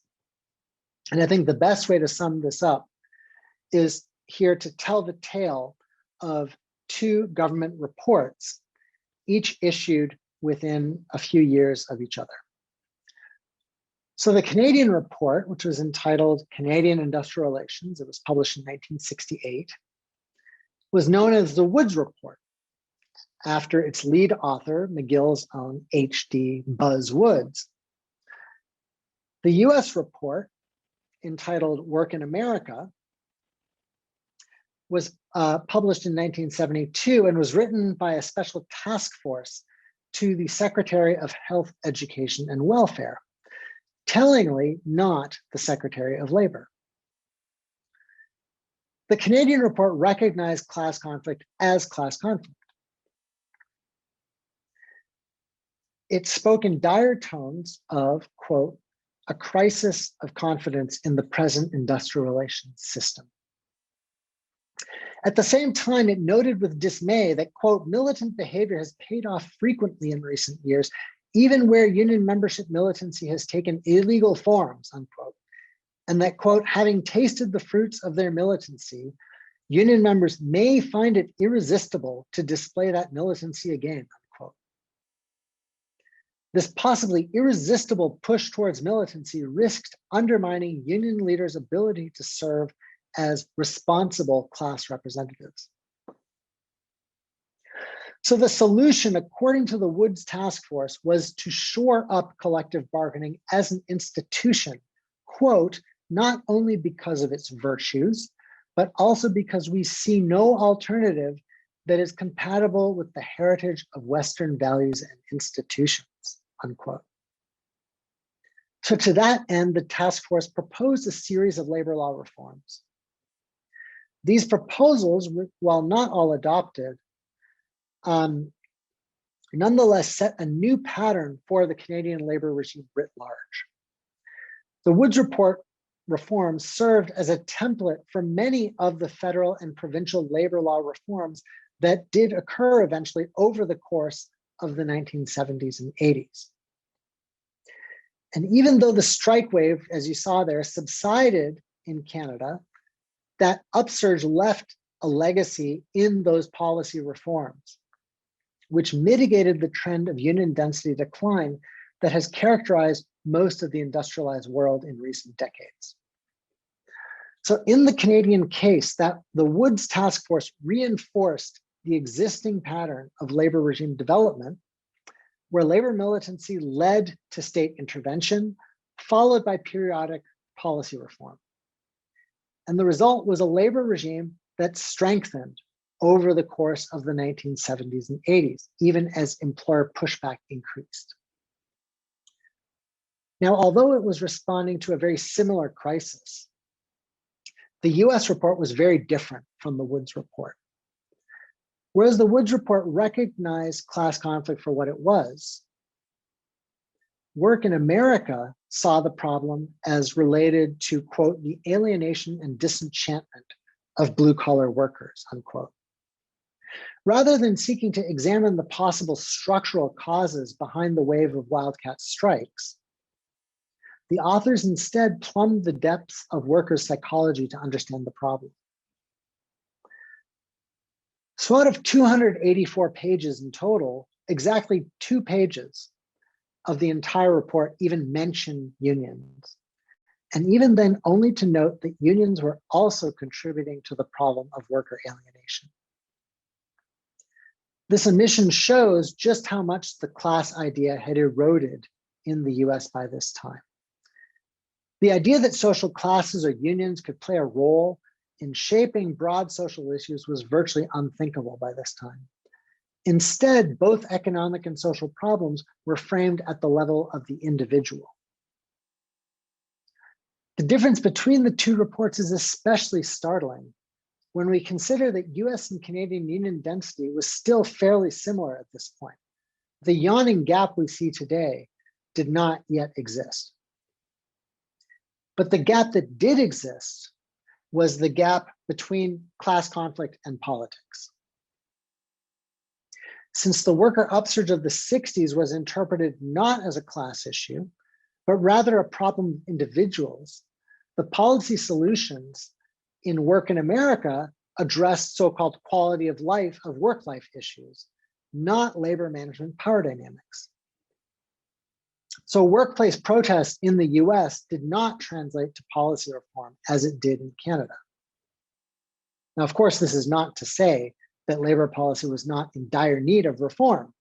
And I think the best way to sum this up is here to tell the tale of two government reports, each issued within a few years of each other. So the Canadian report, which was entitled Canadian Industrial Relations, it was published in 1968, was known as the Woods Report, after its lead author, McGill's own H.D. Buzz Woods. The US report, entitled Work in America, was published in 1972 and was written by a special task force to the Secretary of Health, Education, and Welfare, tellingly not the Secretary of Labor. The Canadian report recognized class conflict as class conflict. It spoke in dire tones of, quote, a crisis of confidence in the present industrial relations system. At the same time, it noted with dismay that, quote, militant behavior has paid off frequently in recent years, even where union membership militancy has taken illegal forms, unquote, and that, quote, having tasted the fruits of their militancy, union members may find it irresistible to display that militancy again, unquote. This possibly irresistible push towards militancy risked undermining union leaders' ability to serve as responsible class representatives. So the solution, according to the Woods Task Force, was to shore up collective bargaining as an institution, quote, not only because of its virtues, but also because we see no alternative that is compatible with the heritage of Western values and institutions, unquote. So to that end, the task force proposed a series of labor law reforms. These proposals, while not all adopted, nonetheless set a new pattern for the Canadian labor regime writ large. The Woods Report reforms served as a template for many of the federal and provincial labor law reforms that did occur eventually over the course of the 1970s and 80s. And even though the strike wave, as you saw there, subsided in Canada, that upsurge left a legacy in those policy reforms, which mitigated the trend of union density decline that has characterized most of the industrialized world in recent decades. So in the Canadian case, that the Woods Task Force reinforced the existing pattern of labor regime development, where labor militancy led to state intervention, followed by periodic policy reform. And the result was a labor regime that strengthened over the course of the 1970s and 80s, even as employer pushback increased. Now, although it was responding to a very similar crisis, the US report was very different from the Woods report. Whereas the Woods report recognized class conflict for what it was, Work in America saw the problem as related to, quote, the alienation and disenchantment of blue-collar workers, unquote. Rather than seeking to examine the possible structural causes behind the wave of wildcat strikes, the authors instead plumbed the depths of workers' psychology to understand the problem. So out of 284 pages in total, exactly 2 pages of the entire report even mention unions. And even then, only to note that unions were also contributing to the problem of worker alienation. This omission shows just how much the class idea had eroded in the US by this time. The idea that social classes or unions could play a role in shaping broad social issues was virtually unthinkable by this time. Instead, both economic and social problems were framed at the level of the individual. The difference between the two reports is especially startling when we consider that US and Canadian union density was still fairly similar at this point. The yawning gap we see today did not yet exist. But the gap that did exist was the gap between class conflict and politics. Since the worker upsurge of the 60s was interpreted not as a class issue, but rather a problem of individuals, the policy solutions in Work in America addressed so-called quality of life, of work-life issues, not labor management power dynamics. So workplace protests in the US did not translate to policy reform as it did in Canada. Now, of course, this is not to say that labor policy was not in dire need of reform.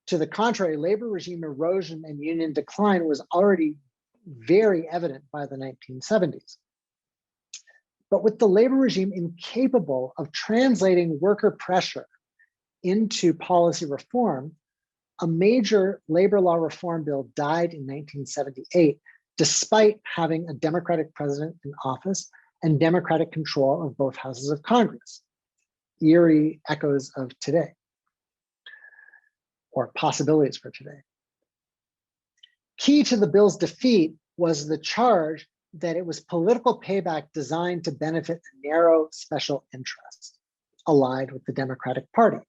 To the contrary, labor regime erosion and union decline was already very evident by the 1970s. But with the labor regime incapable of translating worker pressure into policy reform, a major labor law reform bill died in 1978, despite having a Democratic president in office and Democratic control of both houses of Congress. Eerie echoes of today, or possibilities for today. Key to the bill's defeat was the charge that it was political payback designed to benefit a narrow special interest allied with the Democratic Party.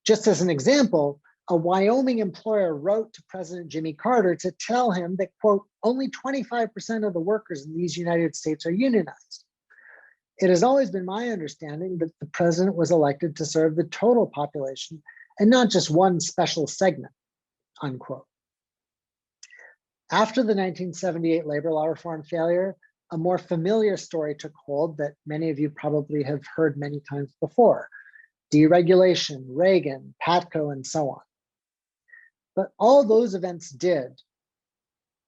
Just as an example, a Wyoming employer wrote to President Jimmy Carter to tell him that, quote, only 25% of the workers in these United States are unionized. It has always been my understanding that the president was elected to serve the total population and not just one special segment, unquote. After the 1978 labor law reform failure, a more familiar story took hold that many of you probably have heard many times before: deregulation, Reagan, Patco, and so on. But all those events did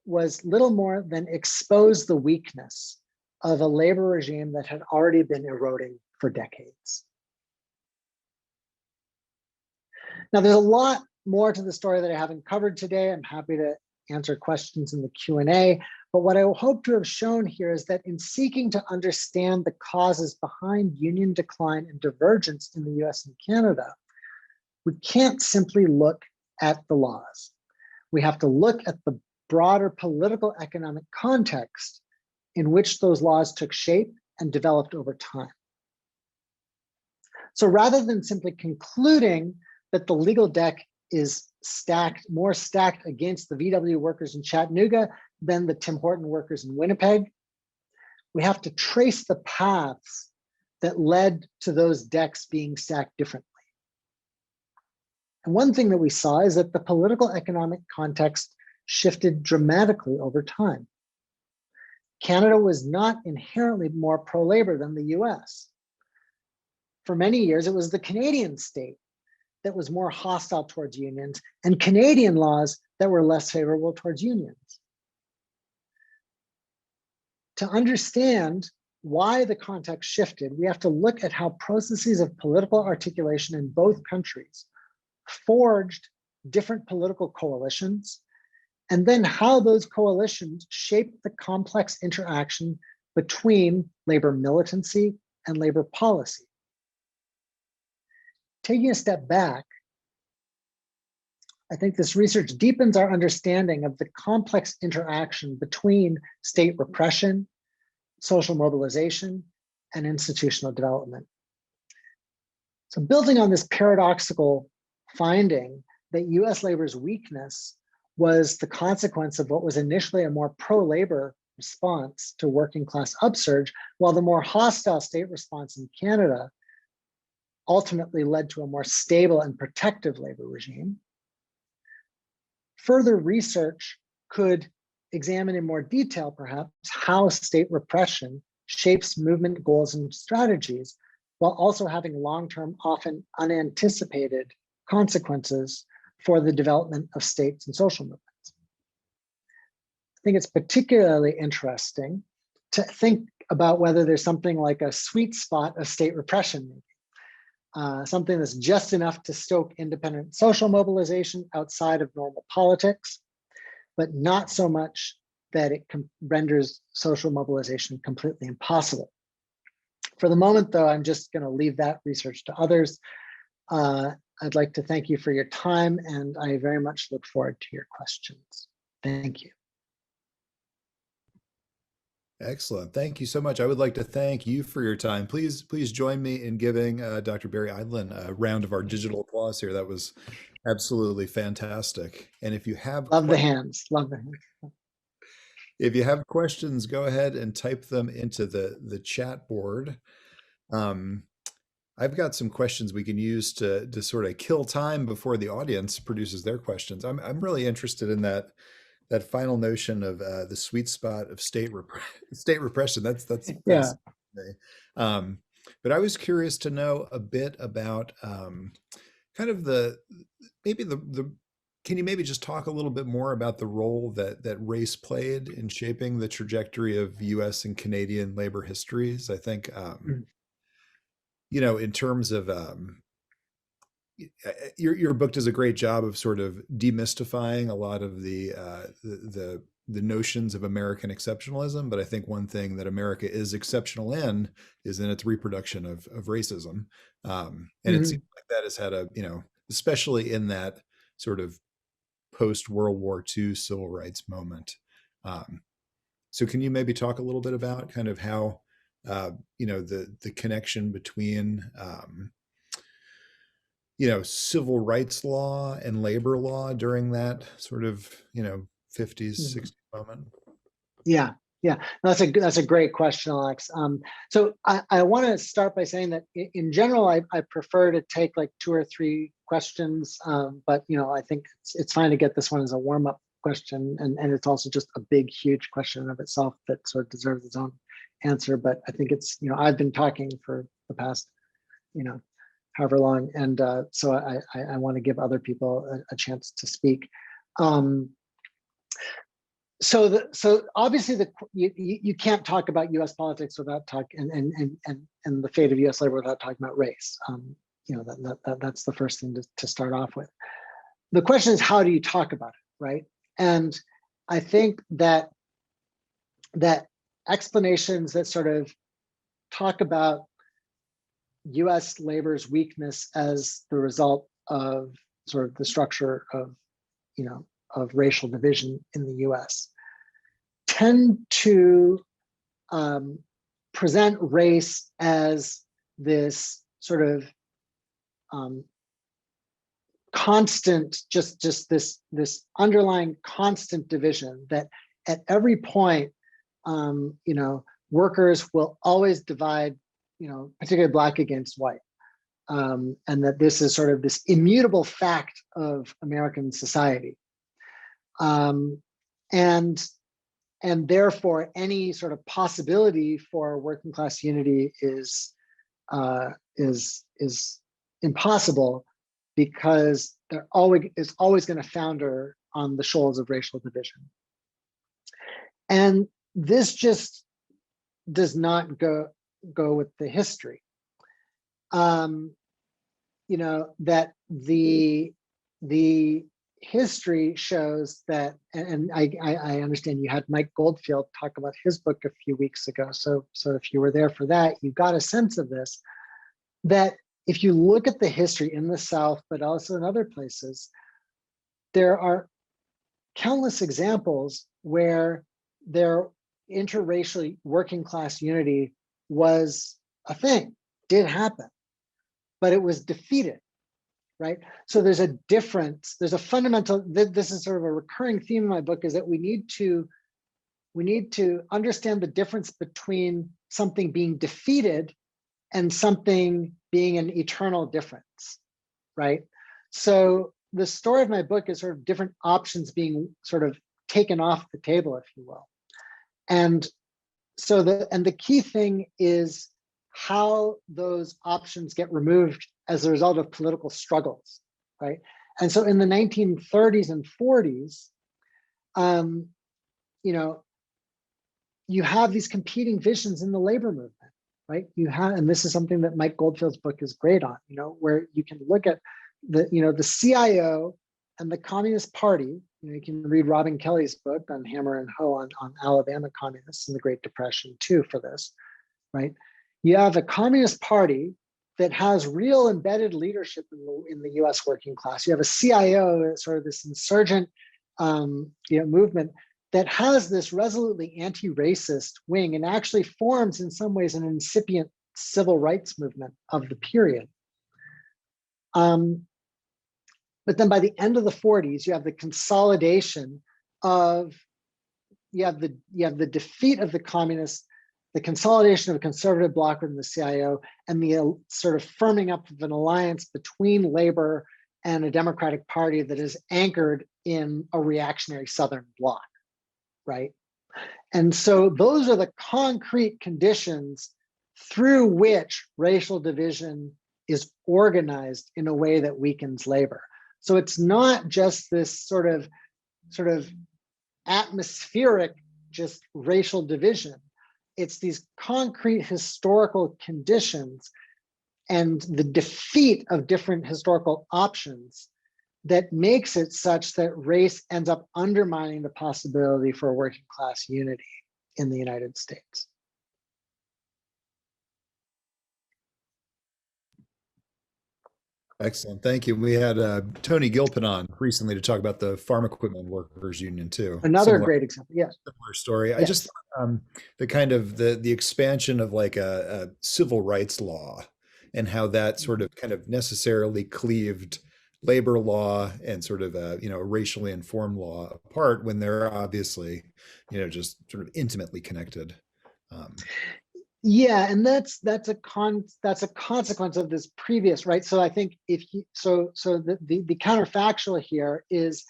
was little more than expose the weakness of a labor regime that had already been eroding for decades. Now, there's a lot more to the story that I haven't covered today. I'm happy to answer questions in the Q&A, but what I hope to have shown here is that in seeking to understand the causes behind union decline and divergence in the US and Canada, we can't simply look at the laws. We have to look at the broader political economic context in which those laws took shape and developed over time. So rather than simply concluding that the legal deck is more stacked against the VW workers in Chattanooga than the Tim Horton workers in Winnipeg, we have to trace the paths that led to those decks being stacked differently. And one thing that we saw is that the political economic context shifted dramatically over time. Canada was not inherently more pro-labor than the US. For many years, it was the Canadian state that was more hostile towards unions and Canadian laws that were less favorable towards unions. To understand why the context shifted, we have to look at how processes of political articulation in both countries forged different political coalitions, and then how those coalitions shaped the complex interaction between labor militancy and labor policy. Taking a step back, I think this research deepens our understanding of the complex interaction between state repression, social mobilization, and institutional development. So building on this paradoxical finding that US labor's weakness was the consequence of what was initially a more pro-labor response to working class upsurge, while the more hostile state response in Canada ultimately led to a more stable and protective labor regime. Further research could examine in more detail, perhaps, how state repression shapes movement goals and strategies, while also having long-term, often unanticipated consequences for the development of states and social movements. I think it's particularly interesting to think about whether there's something like a sweet spot of state repression, something that's just enough to stoke independent social mobilization outside of normal politics, but not so much that it renders social mobilization completely impossible. For the moment, though, I'm just going to leave that research to others. I'd like to thank you for your time, and I very much look forward to your questions. Thank you. Excellent. Thank you so much. I would like to thank you for your time. Please join me in giving Dr. Barry Eidlin a round of our digital applause here. That was absolutely fantastic. And if you have love the hands, love the hands. If you have questions, go ahead and type them into the chat board. I've got some questions we can use to sort of kill time before the audience produces their questions. I'm really interested in that final notion of the sweet spot of state repression. That's Yeah. fascinating. But I was curious to know a bit about kind of can you maybe just talk a little bit more about the role that race played in shaping the trajectory of U.S. and Canadian labor histories? I think, in terms of your book does a great job of sort of demystifying a lot of the notions of American exceptionalism. But I think one thing that America is exceptional in is in its reproduction of racism. And it seems like that has had especially in that sort of post-World War II civil rights moment. So can you maybe talk a little bit about kind of how, the connection between, civil rights law and labor law during that sort of, 50s, 60s moment? Yeah, yeah, that's a great question, Alex. So I want to start by saying that in general, I prefer to take like 2 or 3 questions, but I think it's fine to get this one as a warm-up question, and it's also just a big, huge question of itself that sort of deserves its own answer. But I think it's I've been talking for the past however long, and so I want to give other people a chance to speak. So obviously you can't talk about U.S. politics without talking and the fate of U.S. labor without talking about race. That's the first thing to start off with. The question is, how do you talk about it, right? And I think that explanations that sort of talk about U.S. labor's weakness as the result of sort of the structure of racial division in the U.S. tend to present race as this sort of constant, just this underlying constant division that at every point, workers will always divide, particularly Black against white. And that this is sort of this immutable fact of American society. And therefore, any sort of possibility for working class unity is impossible, because there is always going to founder on the shoals of racial division. And this just does not go with the history. That the history shows that, and I understand you had Mike Goldfield talk about his book a few weeks ago. So if you were there for that, you got a sense of this, that if you look at the history in the South, but also in other places, there are countless examples where their interracial working class unity was a thing, did happen. but it was defeated, right? So there's a difference, there's a fundamental, this is sort of a recurring theme in my book, is that we need to understand the difference between something being defeated and something being an eternal difference, right? So the story of my book is sort of different options being sort of taken off the table, if you will. And so the key thing is how those options get removed as a result of political struggles, right? And so in the 1930s and 40s, you have these competing visions in the labor movement, right? You have, and this is something that Mike Goldfield's book is great on, where you can look at the CIO and the Communist Party. You can read Robin Kelly's book on Hammer and Hoe on Alabama communists and the Great Depression too for this, right? You have a Communist Party that has real embedded leadership in the US working class. You have a CIO, sort of this insurgent movement that has this resolutely anti-racist wing and actually forms in some ways an incipient civil rights movement of the period. But then by the end of the 40s, you have the consolidation of, you have the defeat of the communists, the consolidation of a conservative bloc within the CIO, and the sort of firming up of an alliance between labor and a Democratic Party that is anchored in a reactionary Southern bloc, right? And so those are the concrete conditions through which racial division is organized in a way that weakens labor. So it's not just this sort of atmospheric, just racial division. It's these concrete historical conditions and the defeat of different historical options that makes it such that race ends up undermining the possibility for working class unity in the United States. Excellent. Thank you. We had Tony Gilpin on recently to talk about the Farm Equipment Workers Union too. Another great example. Yes. Similar story. Yes. I just the kind of the expansion of like a civil rights law and how that sort of kind of necessarily cleaved labor law and sort of a racially informed law apart when they're obviously just sort of intimately connected. Yeah, and that's a consequence of this previous, right? So I think the counterfactual here is,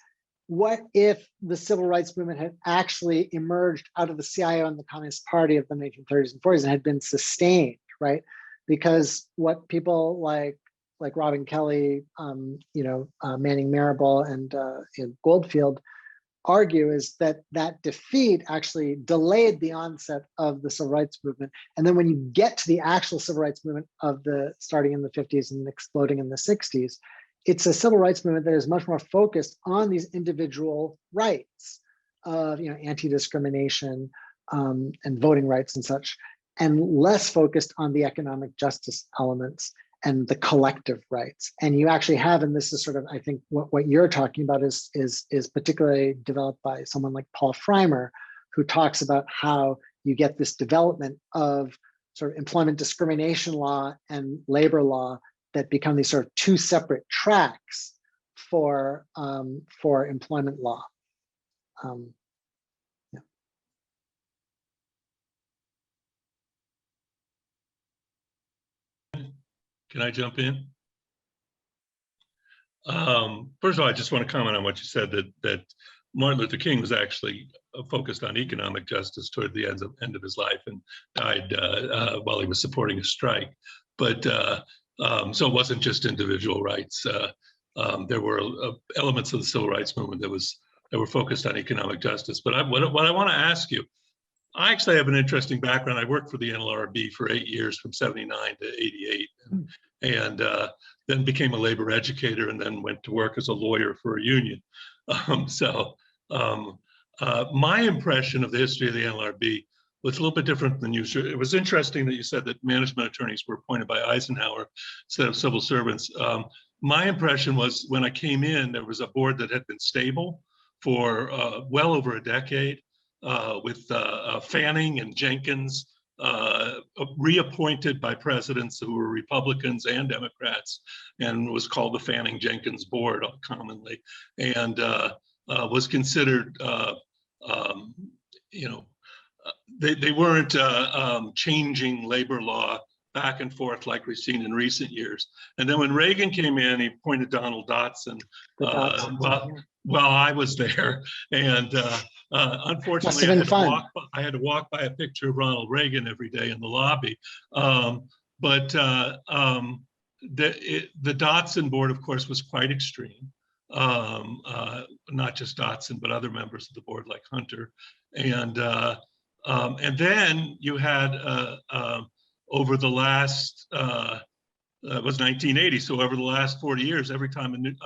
what if the civil rights movement had actually emerged out of the CIO and the Communist Party of the 1930s and 40s and had been sustained, right? Because what people like Robin Kelly, Manning Marable, and Goldfield argue is that defeat actually delayed the onset of the civil rights movement. And then when you get to the actual civil rights movement starting in the 50s and exploding in the 60s, it's a civil rights movement that is much more focused on these individual rights of anti-discrimination and voting rights and such, and less focused on the economic justice elements and the collective rights. And you actually have, and this is sort of, I think what you're talking about is particularly developed by someone like Paul Freimer, who talks about how you get this development of sort of employment discrimination law and labor law that become these sort of two separate tracks for employment law. Can I jump in? First of all, I just want to comment on what you said, that Martin Luther King was actually focused on economic justice toward the end of his life and died while he was supporting a strike. But so it wasn't just individual rights. There were elements of the civil rights movement that were focused on economic justice. But what I want to ask you, I actually have an interesting background. I worked for the NLRB for 8 years, from 79 to 88, and then became a labor educator, and then went to work as a lawyer for a union. My impression of the history of the NLRB was a little bit different than you. It was interesting that you said that management attorneys were appointed by Eisenhower instead of civil servants. My impression was, when I came in, there was a board that had been stable for well over a decade, with Fanning and Jenkins reappointed by presidents who were Republicans and Democrats, and was called the Fanning-Jenkins Board commonly, and was considered, you know, they weren't changing labor law back and forth like we've seen in recent years. And then when Reagan came in, he appointed Donald Dotson. While I was there, and unfortunately, I had to walk by a picture of Ronald Reagan every day in the lobby. But the Dotson board, of course, was quite extreme. Not just Dotson, but other members of the board like Hunter. And then you had over the last, it was 1980, so over the last 40 years, every time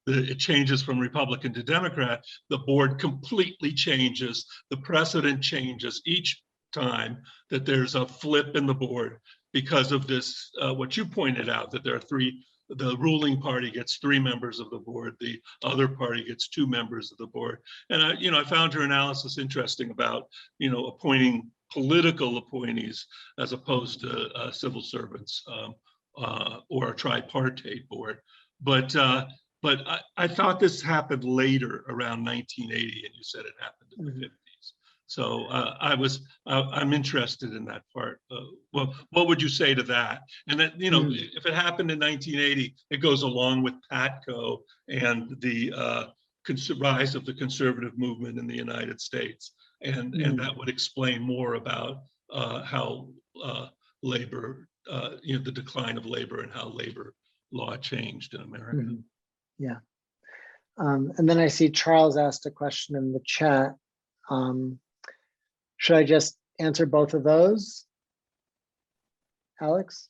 it changes from Republican to Democrat, the board completely changes, the precedent changes each time that there's a flip in the board because of this, what you pointed out, that there are the ruling party gets 3 members of the board, the other party gets 2 members of the board. And I found your analysis interesting about, appointing political appointees as opposed to civil servants or a tripartite board. But I thought this happened later, around 1980, and you said it happened in the 50s. So I'm interested in that part. Well, what would you say to that? And that, if it happened in 1980, it goes along with PATCO and the rise of the conservative movement in the United States. And that would explain more about how labor, the decline of labor and how labor law changed in America. Mm-hmm. Yeah. And then I see Charles asked a question in the chat. Should I just answer both of those? Alex?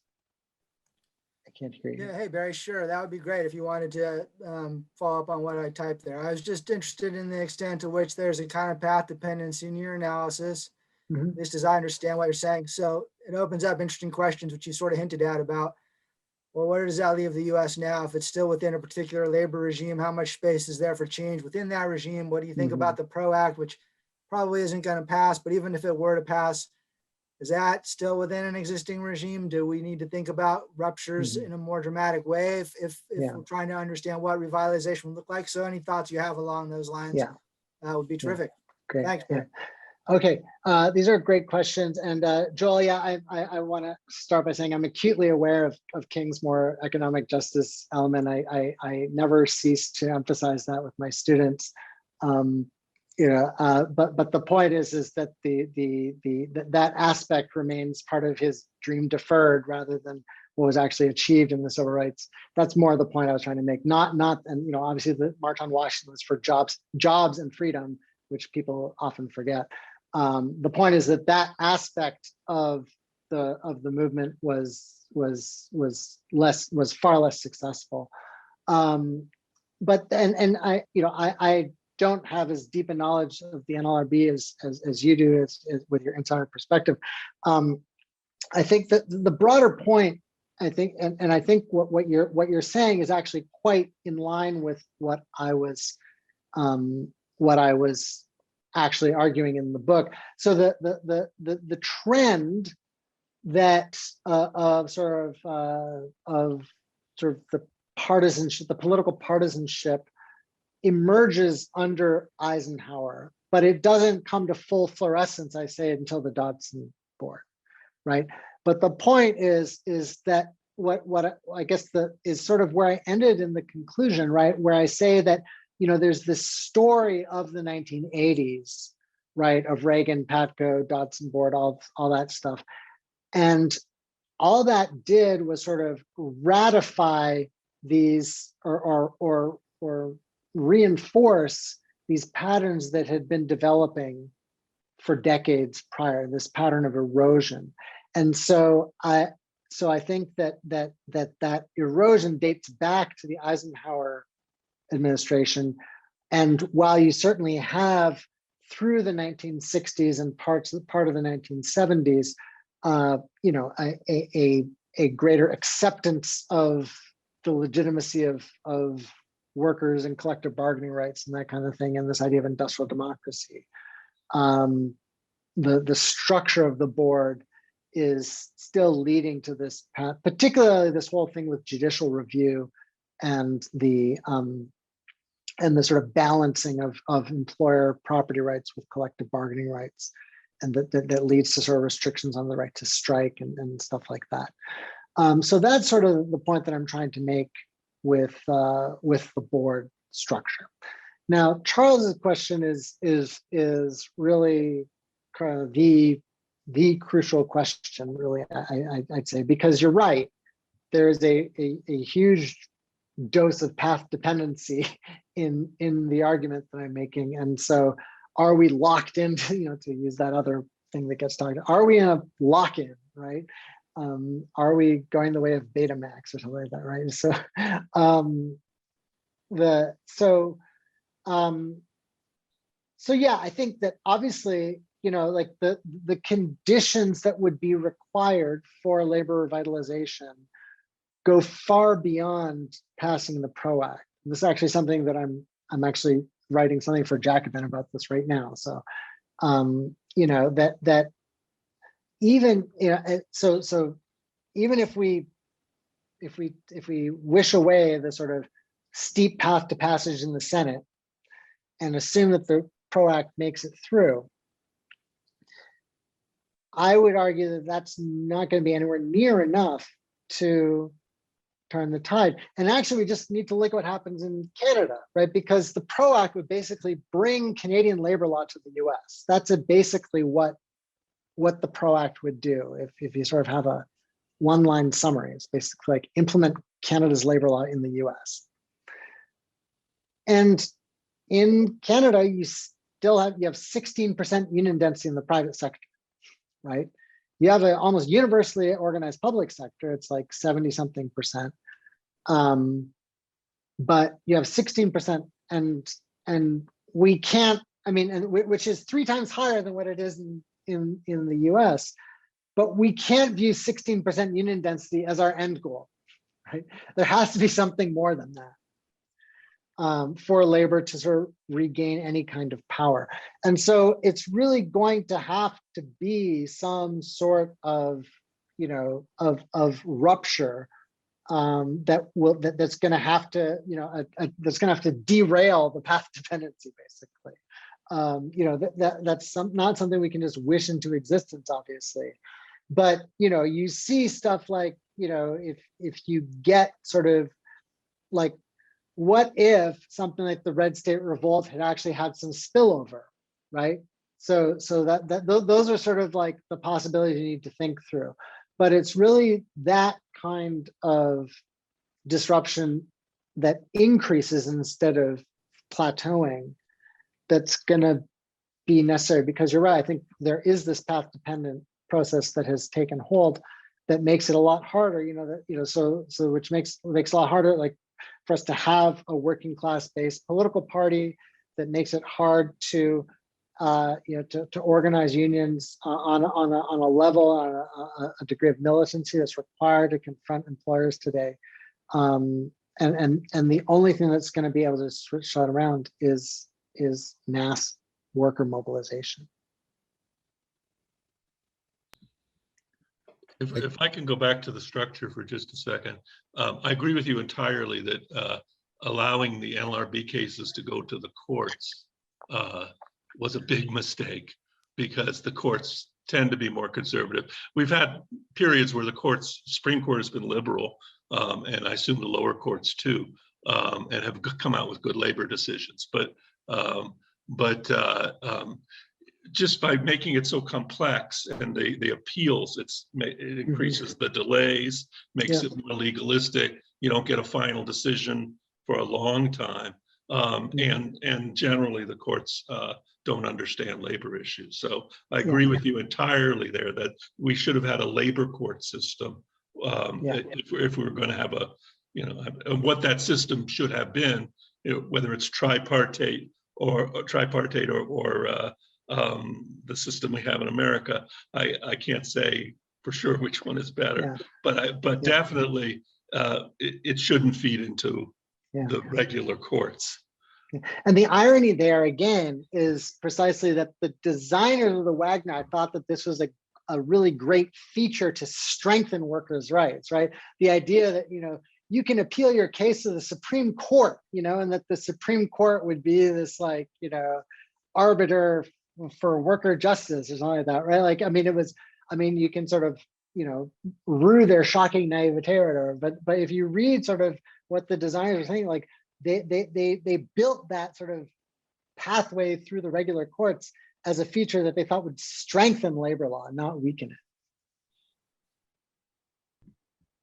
I can't hear you. Yeah, hey, Barry, sure. That would be great if you wanted to follow up on what I typed there. I was just interested in the extent to which there's a kind of path dependency in your analysis, at least as I understand what you're saying. So it opens up interesting questions, which you sort of hinted at about, well, where does that leave the US now? If it's still within a particular labor regime, how much space is there for change within that regime? What do you think about the PRO Act, which probably isn't going to pass, but even if it were to pass, is that still within an existing regime? Do we need to think about ruptures in a more dramatic way if we're trying to understand what revitalization would look like? So any thoughts you have along those lines, that would be terrific. Great. Thanks. Okay, these are great questions. And Joel, I want to start by saying I'm acutely aware of King's more economic justice element. I never cease to emphasize that with my students. But the point is that that aspect remains part of his dream deferred rather than what was actually achieved in the civil rights. That's more the point I was trying to make. And obviously the March on Washington was for jobs and freedom, which people often forget. The point is that aspect of the movement was far less successful. But I don't have as deep a knowledge of the NLRB as you do, as with your insider perspective. I think that the broader point, I think what you're saying is actually quite in line with what I was actually arguing in the book. So the trend that of the partisanship, the political partisanship, emerges under Eisenhower, but it doesn't come to full fluorescence, I say, until the Dotson board, right? But the point is that what I guess is sort of where I ended in the conclusion, right? Where I say that, there's this story of the 1980s, right? Of Reagan, PATCO, Dotson board, all that stuff. And all that did was sort of ratify these or reinforce these patterns that had been developing for decades prior, this pattern of erosion. And so I think that erosion dates back to the Eisenhower administration. And while you certainly have through the 1960s and part of the 1970s, a greater acceptance of the legitimacy of workers and collective bargaining rights and that kind of thing, and this idea of industrial democracy. The structure of the board is still leading to this path, particularly this whole thing with judicial review and the sort of balancing of employer property rights with collective bargaining rights, and that leads to sort of restrictions on the right to strike and stuff like that. So that's sort of the point that I'm trying to make with the board structure. Now, Charles's question is really kind of the crucial question, really, I'd say, because you're right. There is a huge dose of path dependency in the argument that I'm making, and so are we locked into, to use that other thing that gets talked about, are we in a lock-in, right? Are we going the way of Betamax or something like that, right? So yeah, I think that obviously, like the conditions that would be required for labor revitalization go far beyond passing the PRO Act. This is actually something that I'm actually writing something for Jacobin about this right now. So, that even, so even if we wish away the sort of steep path to passage in the Senate and assume that the PRO Act makes it through, I would argue that that's not going to be anywhere near enough to turn the tide. And actually, we just need to look at what happens in Canada, right? Because the PRO Act would basically bring Canadian labor law to the US. That's basically what the PRO Act would do if you sort of have a one-line summary. It's basically like implement Canada's labor law in the US. And in Canada, you have 16% union density in the private sector, right? You have an almost universally organized public sector. It's like 70-something percent. But you have 16%, and we can't, which is 3 times higher than what it is in the US, but we can't view 16% union density as our end goal, right? There has to be something more than that. For labor to sort of regain any kind of power. And so it's really going to have to be some sort of, of rupture that's going to have to, that's going to have to derail the path dependency, basically. That's not something we can just wish into existence, obviously. But, you see stuff like, if you get sort of like, what if something like the Red State Revolt had actually had some spillover, right? So those are sort of like the possibilities you need to think through. But it's really that kind of disruption that increases instead of plateauing that's going to be necessary, because you're right. I think there is this path dependent process that has taken hold that makes it a lot harder, so which makes it a lot harder, like, for us to have a working class based political party that makes it hard to organize unions on a level, on a degree of militancy that's required to confront employers today. And the only thing that's going to be able to switch that around is mass worker mobilization. If I can go back to the structure for just a second, I agree with you entirely that allowing the NLRB cases to go to the courts was a big mistake, because the courts tend to be more conservative. We've had periods where the Supreme Court has been liberal, and I assume the lower courts too, and have come out with good labor decisions. But just by making it so complex and the appeals, it increases the delays, makes it more legalistic. You don't get a final decision for a long time. And generally the courts don't understand labor issues. So I agree with you entirely there that we should have had a labor court system if we were going to have and what that system should have been, whether it's tripartite or the system we have in America. I can't say for sure which one is better, but definitely it shouldn't feed into the regular courts. And the irony there again is precisely that the designers of the Wagner thought that this was a really great feature to strengthen workers' rights, right? The idea that, you can appeal your case to the Supreme Court, and that the Supreme Court would be this like, arbiter for worker justice or something like that, right? Like, you can sort of, rue their shocking naivete or whatever, but if you read sort of what the designers are saying, like they built that sort of pathway through the regular courts as a feature that they thought would strengthen labor law, not weaken it.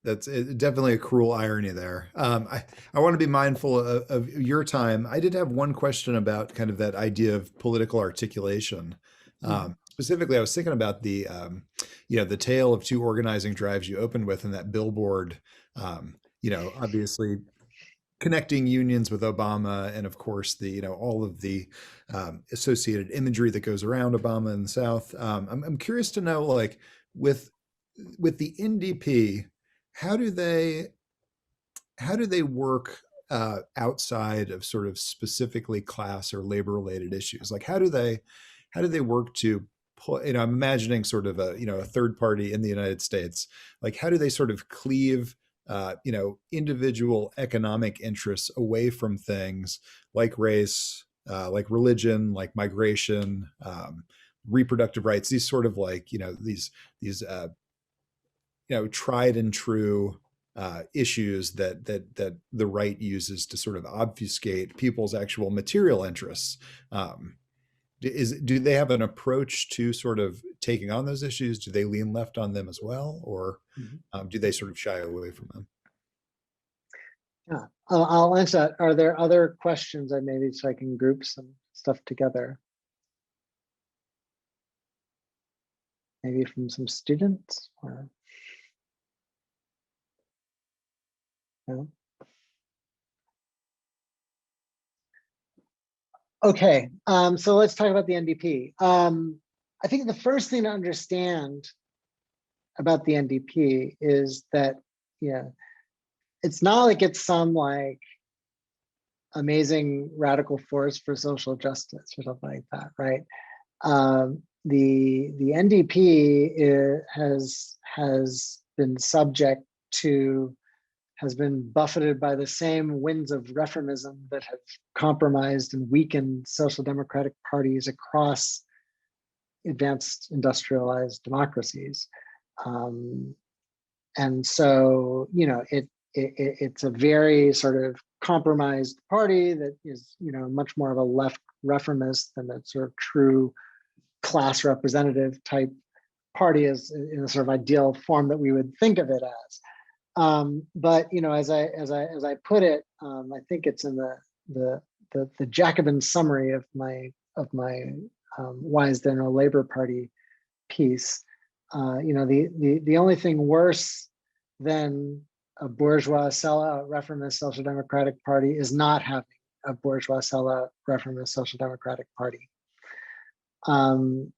That's definitely a cruel irony there. I want to be mindful of your time. I did have one question about kind of that idea of political articulation. Specifically, I was thinking about the tale of two organizing drives you opened with, and that billboard, obviously connecting unions with Obama, and of course the all of the associated imagery that goes around Obama in the South. I'm curious to know, like, with the NDP, how do they work outside of sort of specifically class or labor related issues? Like, how do they work to pull, I'm imagining sort of a third party in the United States. Like, how do they sort of cleave individual economic interests away from things like race, like religion, like migration, reproductive rights, these sort of like, these tried and true issues that the right uses to sort of obfuscate people's actual material interests. Do they have an approach to sort of taking on those issues? Do they lean left on them as well, or do they sort of shy away from them? Yeah, I'll answer that. Are there other questions that maybe so I can group some stuff together? Maybe from some students or no? Okay, so let's talk about the NDP. I think the first thing to understand about the NDP is that, it's not like it's some like amazing radical force for social justice or something like that, right? The NDP has been subject to, has been buffeted by the same winds of reformism that have compromised and weakened social democratic parties across advanced industrialized democracies. And so, it's a very sort of compromised party that is, much more of a left reformist than a sort of true class representative type party is in a sort of ideal form that we would think of it as. But as I put it, I think it's in the Jacobin summary of my Why Is There No Labor Party piece. The only thing worse than a bourgeois sellout reformist social democratic party is not having a bourgeois sellout reformist social democratic party. And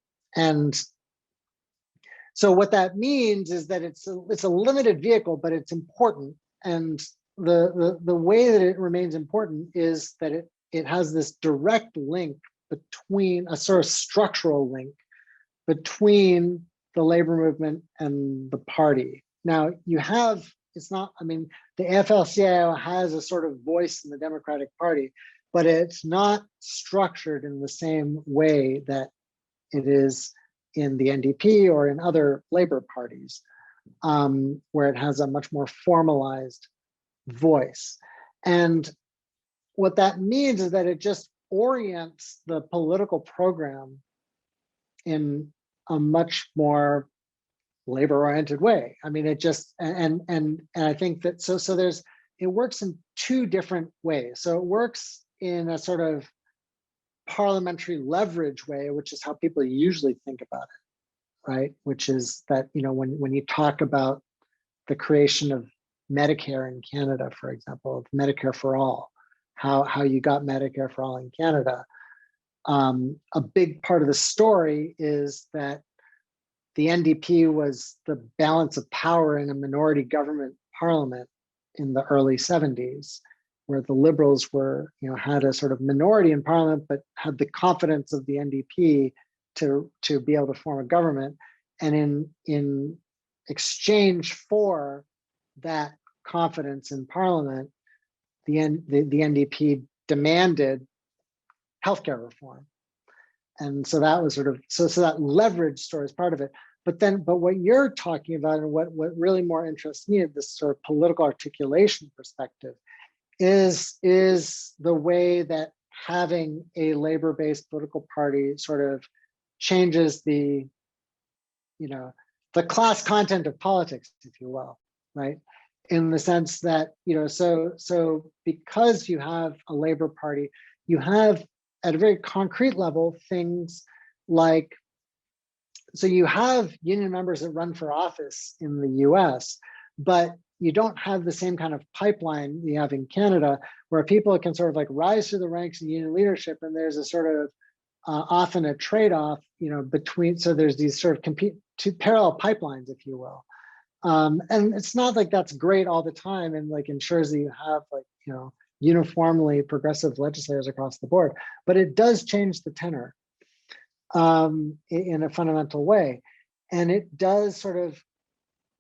so what that means is that it's a limited vehicle, but it's important. And the way that it remains important is that it has this direct link between, a sort of structural link between the labor movement and the party. Now you have, the AFL-CIO has a sort of voice in the Democratic Party, but it's not structured in the same way that it is in the NDP or in other labor parties, where it has a much more formalized voice. And what that means is that it just orients the political program in a much more labor-oriented way. It just, and I think that, so it works in two different ways. So it works in a sort of parliamentary leverage way, which is how people usually think about it, right? Which is that, when you talk about the creation of Medicare in Canada, for example, Medicare for all, how you got Medicare for all in Canada, a big part of the story is that the NDP was the balance of power in a minority government parliament in the early 70s, where the Liberals were, had a sort of minority in parliament, but had the confidence of the NDP to be able to form a government. And in exchange for that confidence in Parliament, the NDP demanded healthcare reform. And so that was sort of, so that leverage story is part of it. But what you're talking about, and what really more interests me at this sort of political articulation perspective, is the way that having a labor-based political party sort of changes the, the class content of politics, if you will, right? In the sense that, so because you have a labor party, you have at a very concrete level things like, so you have union members that run for office in the US, but you don't have the same kind of pipeline you have in Canada, where people can sort of like rise through the ranks in union leadership, and there's a sort of often a trade-off, between, so there's these sort of two parallel pipelines, if you will. And it's not like that's great all the time and like ensures that you have like, uniformly progressive legislators across the board, but it does change the tenor in a fundamental way. And it does sort of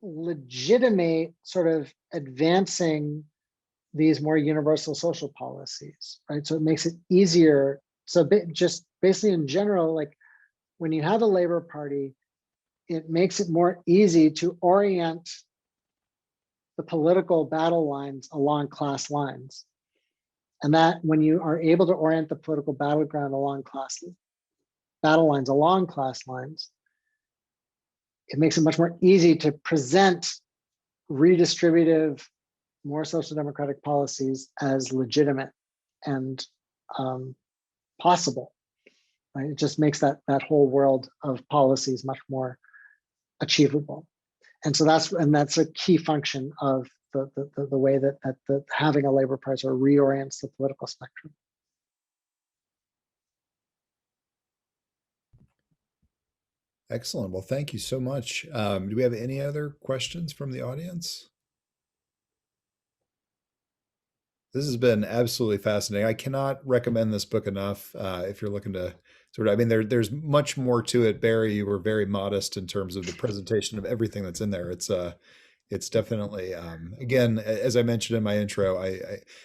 legitimate sort of advancing these more universal social policies, right? So it makes it easier. So just basically in general, like when you have a labor party, it makes it more easy to orient the political battle lines along class lines. And that when you are able to orient the political battleground along battle lines along class lines, it makes it much more easy to present redistributive, more social democratic policies as legitimate and possible, right? It just makes that whole world of policies much more achievable. And so that's a key function of the way that having a labor party sort of reorients the political spectrum. Excellent. Well, thank you so much. Do we have any other questions from the audience? This has been absolutely fascinating. I cannot recommend this book enough if you're looking to sort of, I mean, there's much more to it. Barry, you were very modest in terms of the presentation of everything that's in there. It's definitely, again, as I mentioned in my intro,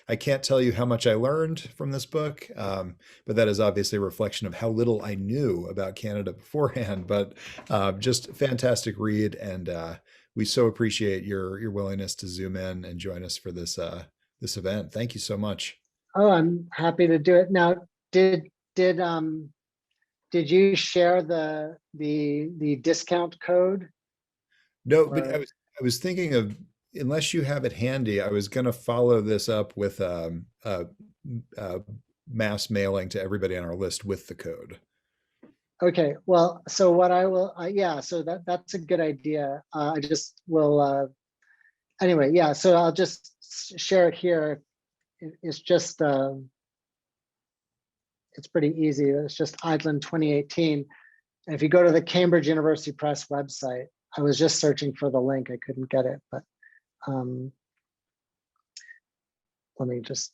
I can't tell you how much I learned from this book, but that is obviously a reflection of how little I knew about Canada beforehand. But just fantastic read, and we so appreciate your willingness to zoom in and join us for this this event. Thank you so much. Oh, I'm happy to do it. Now, did you share the discount code? No, but I was thinking of, unless you have it handy, I was going to follow this up with mass mailing to everybody on our list with the code. Okay, well, so what I will, yeah, so that's a good idea. I just will, anyway, yeah, so I'll just share it here. It's just, it's pretty easy. It's just Eidlin 2018. And if you go to the Cambridge University Press website, I was just searching for the link. I couldn't get it, but let me just,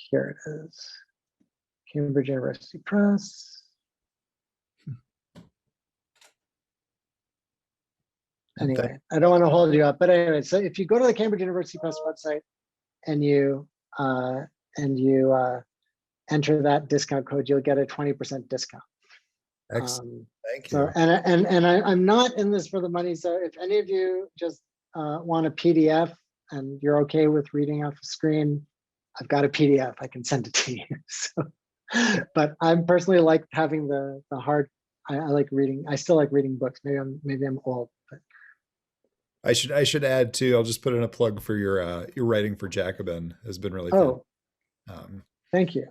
here it is. Cambridge University Press. Anyway, I don't want to hold you up, but anyway, so if you go to the Cambridge University Press website and you enter that discount code, you'll get a 20% discount. Excellent. Thank you. So, I'm not in this for the money. So if any of you just want a PDF and you're okay with reading off the screen, I've got a PDF. I can send it to you. So, but I'm personally like having the hard. I like reading. I still like reading books. Maybe I'm old, but. I should add too. I'll just put in a plug for your writing for Jacobin has been really fun. Thank you.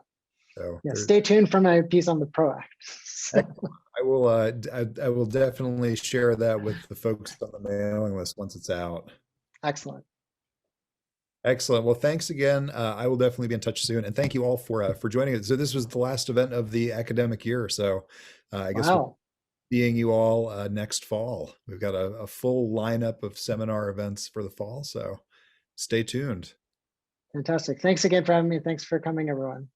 So yeah, stay tuned for my piece on the PRO Act. So. I will definitely share that with the folks on the mailing list once it's out. Excellent. Excellent. Well, thanks again. I will definitely be in touch soon, and thank you all for joining us. So this was the last event of the academic year. So I guess we'll be seeing you all next fall. We've got a full lineup of seminar events for the fall. So stay tuned. Fantastic. Thanks again for having me. Thanks for coming, everyone.